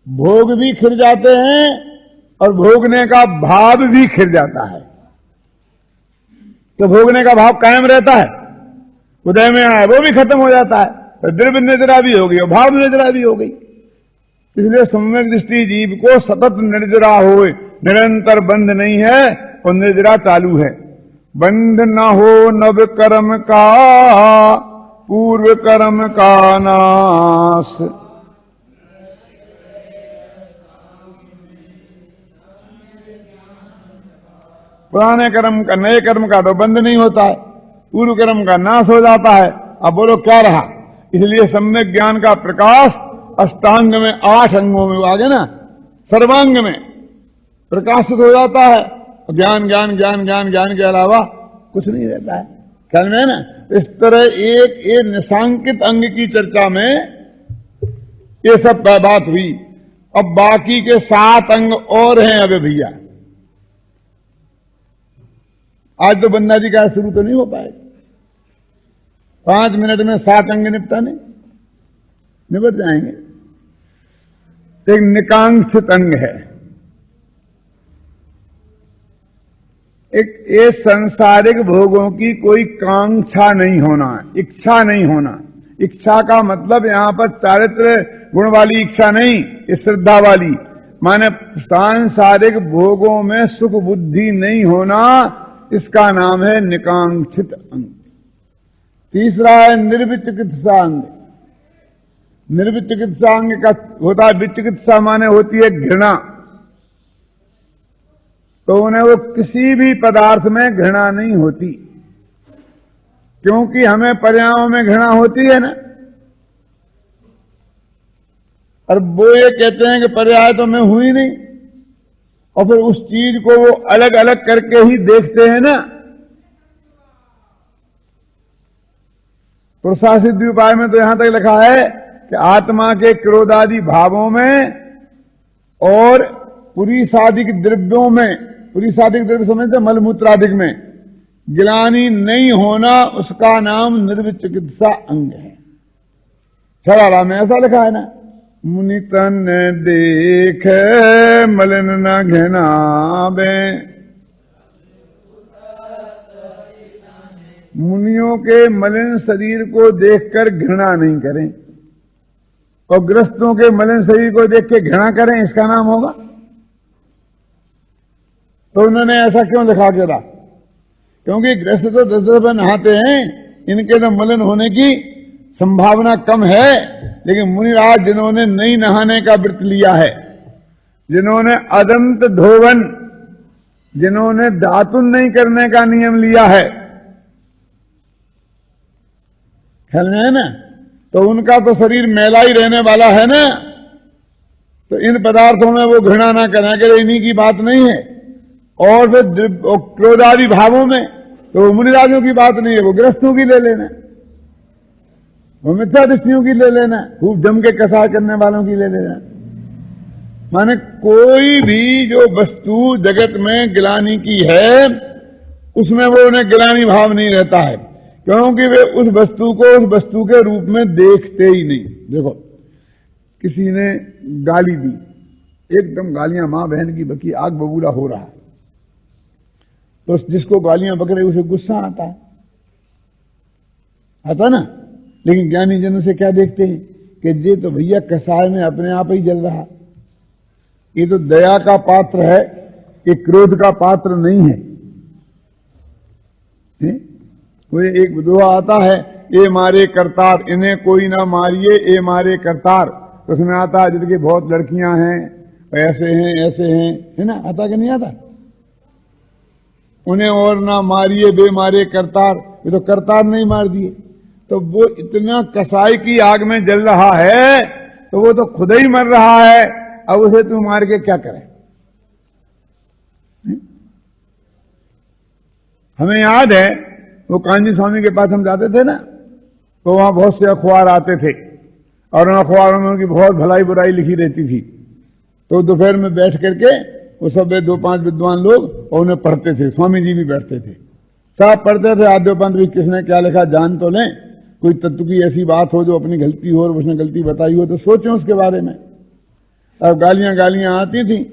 भोग भी खिर जाते हैं और भोगने का भाव भी खिर जाता है। तो भोगने का भाव कायम रहता है, उदय में आए वो भी खत्म हो जाता है, तो द्रव्य निजरा भी हो गई और भाव निजरा भी हो गई। इसलिए सम्यक दृष्टि जीव को सतत निर्जरा हो, निरंतर बंध नहीं है और निर्जरा चालू है। बंध न हो नव कर्म का, पूर्व कर्म का नाश। पुराने कर्म का, नए कर्म का तो बंध नहीं होता है, पूर्व कर्म का नाश हो जाता है। अब बोलो क्या रहा? इसलिए सम्यक ज्ञान का प्रकाश अष्टांग में, 8 अंगों में आगे ना, सर्वांग में प्रकाशित हो जाता है। ज्ञान ज्ञान ज्ञान ज्ञान ज्ञान के अलावा कुछ नहीं रहता है। ख्याल में है ना? इस तरह एक निशांकित अंग की चर्चा में ये सब बात हुई। अब बाकी के 7 अंग और हैं। अबे भैया, आज तो बंदा जी का शुरू तो नहीं हो पाएगा। 5 मिनट में 7 अंग निपटा नहीं, निपट जाएंगे। एक निकांक्षित अंग है, एक ये सांसारिक भोगों की कोई कांक्षा नहीं होना, इच्छा नहीं होना, इच्छा का मतलब यहां पर चारित्र गुण वाली इच्छा नहीं, ये श्रद्धा वाली, माने सांसारिक भोगों में सुख बुद्धि नहीं होना, इसका नाम है निकांक्षित अंग। तीसरा है निर्विचिकित्सा अंग। निर्विचिकित्सा अंग का होता है, विचिकित्सा माने होती है घृणा, तो उन्हें वो किसी भी पदार्थ में घृणा नहीं होती, क्योंकि हमें पर्यायों में घृणा होती है ना। और वो ये कहते हैं कि पर्याय तो मैं हुई नहीं, और फिर उस चीज को वो अलग अलग करके ही देखते हैं ना। पुरुषासिद्धि उपाय में तो यहां तक लिखा है कि आत्मा के क्रोधादि भावों में और पुरीसादिक द्रव्यों में, पुरीसादिक द्रव्य समझते मलमूत्रादिक में गिलानी नहीं होना, उसका नाम निर्विचिकित्सा अंग है। छड़ाला में ऐसा लिखा है ना, मुनि तन देख मलिन न घिनावे। मुनियों के मलिन शरीर को देखकर घृणा नहीं करें, और ग्रस्तों के मलिन शरीर को देख के घृणा करें, इसका नाम होगा। तो उन्होंने ऐसा क्यों लिखा के रहा? क्योंकि ग्रस्त तो 10 बार नहाते हैं, इनके तो मलिन होने की संभावना कम है। लेकिन मुनिराज जिन्होंने नहीं नहाने का व्रत लिया है, जिन्होंने अदंत धोवन, जिन्होंने दातुन नहीं करने का नियम लिया है, ख्याल में है ना, तो उनका तो शरीर मैला ही रहने वाला है ना। तो इन पदार्थों में वो घृणा ना करें, कि इन्हीं की बात नहीं है। और फिर क्रोधादि भावों में तो वो मुनिराजों की बात नहीं है, वो ग्रस्तों की ले लेना, वो मिथ्या दृष्टियों की ले लेना, खूब जम के कसाय करने वालों की ले लेना। माने कोई भी जो वस्तु जगत में गिलानी की है, उसमें वो उन्हें गिलानी भाव नहीं रहता है, क्योंकि वे उस वस्तु को उस वस्तु के रूप में देखते ही नहीं। देखो, किसी ने गाली दी, एकदम गालियां मां बहन की बकी, आग बबूला हो रहा है, तो जिसको गालियां बक रही उसे गुस्सा आता है, आता ना। लेकिन ज्ञानी जनों से क्या देखते हैं कि ये तो भैया कसाय में अपने आप ही जल रहा, ये तो दया का पात्र है, ये क्रोध का पात्र नहीं है। कोई एक विधवा आता है, ए मारे करतार इन्हें कोई ना मारिए, ए मारे करतार, तो उसमें आता है जिनकी बहुत लड़कियां हैं, ऐसे हैं, है ना, आता कि नहीं आता? उन्हें और ना मारिए बे मारे करतार, ये तो करतार नहीं मार दिए। तो वो इतना कसाई की आग में जल रहा है, तो वो तो खुद ही मर रहा है, अब उसे तू मार के क्या करे? हमें याद है वो कांजी स्वामी के पास हम जाते थे ना, तो वहां बहुत से अखबार आते थे, और उन अखबारों में उनकी बहुत भलाई बुराई लिखी रहती थी। तो दोपहर में बैठ करके वो सब 2-5 विद्वान लोग और उन्हें पढ़ते थे, स्वामी जी भी बैठते थे, सब पढ़ते थे। आद्योपंत भी किसने क्या लिखा जान तो लें, कोई तत्व की ऐसी बात हो जो अपनी गलती हो और उसने गलती बताई हो तो सोचें उसके बारे में। अब गालियां आती थी,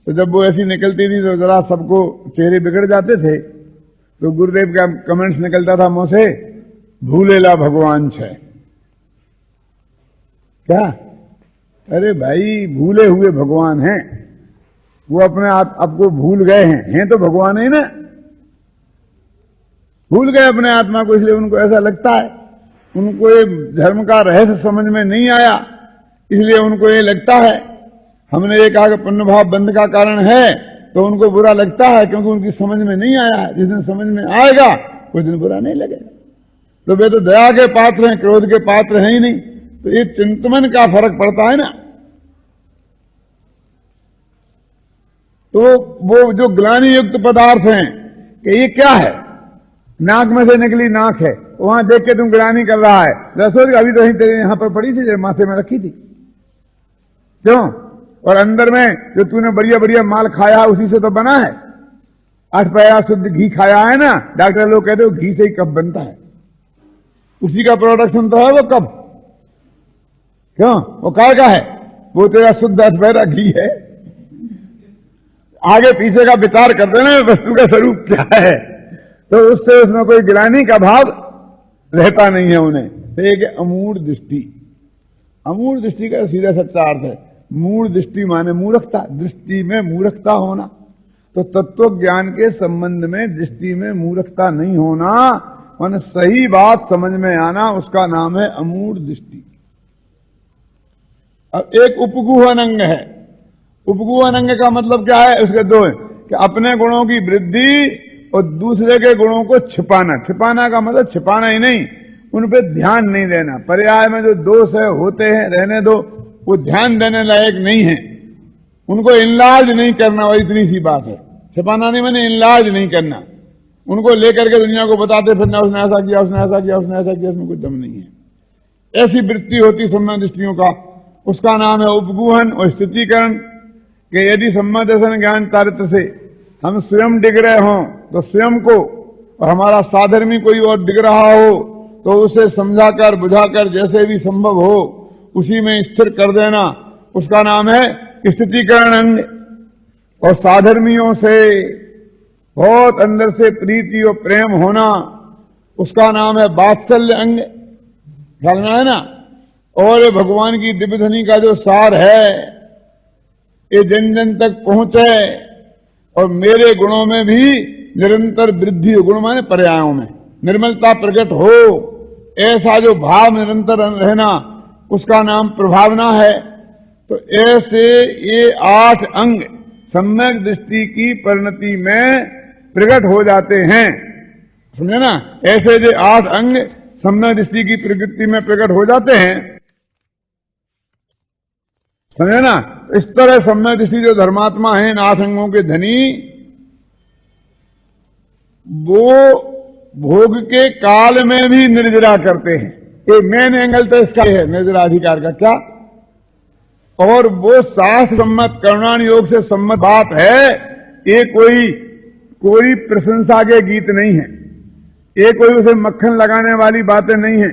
तो जब वो ऐसी निकलती थी तो जरा सबको चेहरे बिगड़ जाते थे। तो गुरुदेव का कमेंट्स निकलता था मुंह से, भूलेला भगवान छे। क्या? अरे भाई, भूले हुए भगवान हैं, वो अपने आपको भूल गए हैं तो भगवान ही ना, भूल गए अपने आत्मा को, इसलिए उनको ऐसा लगता है, उनको ये धर्म का रहस्य समझ में नहीं आया, इसलिए उनको ये लगता है। हमने ये कहा कि पुण्य भाव बंध का कारण है, तो उनको बुरा लगता है, क्योंकि उनकी समझ में नहीं आया। जिस दिन समझ में आएगा उस दिन बुरा नहीं लगेगा। तो वे तो दया के पात्र हैं, क्रोध के पात्र हैं ही नहीं। तो ये चिंतन का फर्क पड़ता है ना। तो वो जो ग्लानि युक्त पदार्थ हैं कि ये क्या है, नाक में से निकली नाक है, वहां देख के तुम ग्लानि कर रहा है, रसोई अभी तो तेरे यहां पर पड़ी थी, माथे में रखी थी, क्यों? और अंदर में जो तूने बढ़िया बढ़िया माल खाया उसी से तो बना है। 8 पैसा शुद्ध घी खाया है ना, डॉक्टर लोग कहते हो घी से ही कब बनता है, उसी का प्रोडक्शन तो है वो कब, क्यों? वो काय का है, वो तेरा शुद्ध 8 पैसा घी है। आगे पीछे का विचार करते ना वस्तु का स्वरूप क्या है, तो उससे उसमें कोई गिलानी का भाव रहता नहीं है उन्हें। तो एक अमूढ़ दृष्टि। अमूढ़ दृष्टि का सीधा सच्चा अर्थ है। मूढ़ दृष्टि माने मूर्खता, दृष्टि में मूर्खता होना। तो तत्व ज्ञान के संबंध में दृष्टि में मूर्खता नहीं होना, माने सही बात समझ में आना, उसका नाम है अमूढ़ दृष्टि। अब एक उपगुहन अंग है। उपगुहन अंग का मतलब क्या है? उसके दो है कि अपने गुणों की वृद्धि और दूसरे के गुणों को छिपाना। छिपाना का मतलब छिपाना ही नहीं, उन पे ध्यान नहीं देना। पर्याय में जो दोष है होते हैं, रहने दो, वो ध्यान देने लायक नहीं है, उनको इनलाज नहीं करना। वही इतनी सी बात है। छिपाना नहीं मैंने इनलाज नहीं करना, उनको लेकर के दुनिया को बताते फिरना, उसने ऐसा किया, उसने ऐसा किया, उसने ऐसा किया, उसमें कुछ दम नहीं है। ऐसी वृत्ति होती सम्यक दृष्टियों का, उसका नाम है उपगुहन और स्थितिकरण। कि यदि सम्यक दर्शन ज्ञान चारित्र से हम स्वयं डिग रहे हों तो स्वयं को, और हमारा साधर्मी कोई और डिग रहा हो तो उसे समझाकर बुझाकर जैसे भी संभव हो उसी में स्थिर कर देना, उसका नाम है स्थितिकरण अंग। और साधर्मियों से बहुत अंदर से प्रीति और प्रेम होना, उसका नाम है वात्सल्य अंग। ख्याल में है ना? और ये भगवान की दिव्य ध्वनि का जो सार है, ये जन जन तक पहुंचे और मेरे गुणों में भी निरंतर वृद्धि हो। गुण माने पर्यायों में निर्मलता प्रकट हो, ऐसा जो भाव निरंतर रहना, उसका नाम प्रभावना है। तो ऐसे ये 8 अंग सम्यक दृष्टि की परिणति में प्रकट हो जाते हैं। समझे ना? ऐसे जो 8 अंग सम्यक दृष्टि की प्रकृति में प्रकट हो जाते हैं, समझे ना? इस तरह सम्यक दृष्टि जो धर्मात्मा है इन 8 अंगों के धनी, वो भोग के काल में भी निर्जरा करते हैं। ये मेन एंगल तो इसका है निर्जराधिकार का। क्या? और वो शास्त्र सम्मत करुणान योग से सम्मत बात है। ये कोई प्रशंसा के गीत नहीं है, ये कोई उसे मक्खन लगाने वाली बातें नहीं है,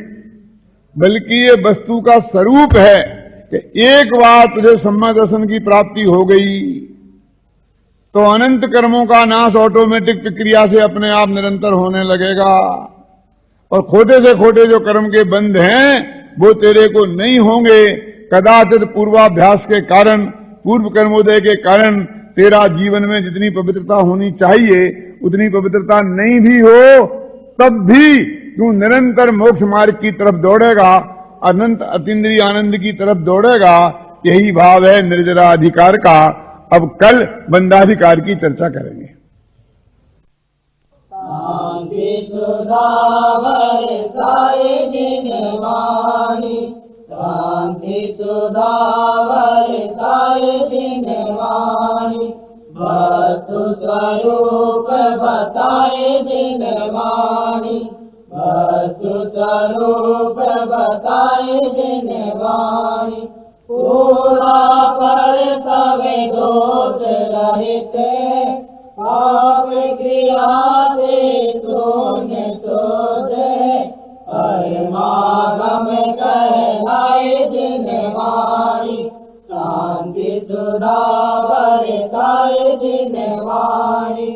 बल्कि ये वस्तु का स्वरूप है कि एक बार तुझे सम्यक दर्शन की प्राप्ति हो गई तो अनंत कर्मों का नाश ऑटोमेटिक प्रक्रिया से अपने आप निरंतर होने लगेगा। और खोटे से खोटे जो कर्म के बंध हैं वो तेरे को नहीं होंगे। कदाचित पूर्वाभ्यास के कारण, पूर्व कर्मोदय के कारण तेरा जीवन में जितनी पवित्रता होनी चाहिए उतनी पवित्रता नहीं भी हो, तब भी तू निरंतर मोक्ष मार्ग की तरफ दौड़ेगा, अनंत अतीन्द्रिय आनंद की तरफ दौड़ेगा। यही भाव है निर्जराधिकार का। अब कल बंधाधिकार की चर्चा करेंगे। शांति सुधा बरसाए जिनवाणी, शांति सुधा बरसाए जिनवाणी, वस्तु स्वरूप बताए जिनवाणी, वस्तु स्वरूप बताए जिनवाणी। पूरा पर सवे दोष रहित, पाप क्रिया से शून्य सोचे, परमागम कहलाए जिनवाणी, शांति सुधा बरसाए जिनवाणी।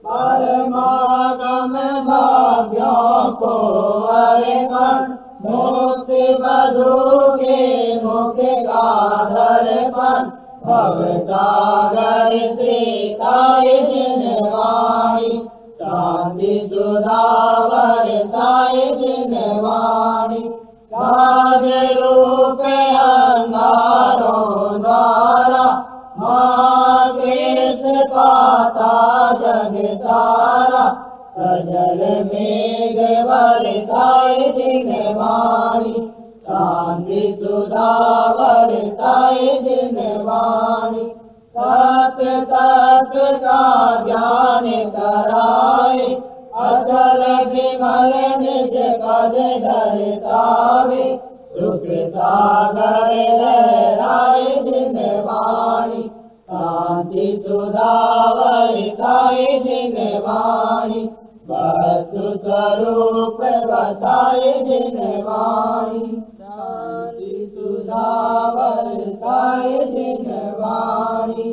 परमागम भाग्यों को अर्पण, मुक्ति बधू के मुख का दर्पण, भवसागर से ताए जिनवाणी, शांति सुधा बरसाए जिनवाणी। राज रूप अंगारों द्वारा महाकेश पाता जग सारा, सजल मेघ बरसाए जिनवाणी, शांति सुधा बरसाए जिनवाणी। सत्य तत्व का ज्ञान कराए, अचल विमल निज पद दर्शावे, सुख सागर लहराए जिनवाणी, शांति सुधा बरसाए जिनवाणी। वस्तु स्वरूप बताए जिनवाणी, शांति सुधा बरसाए जिनवाणी।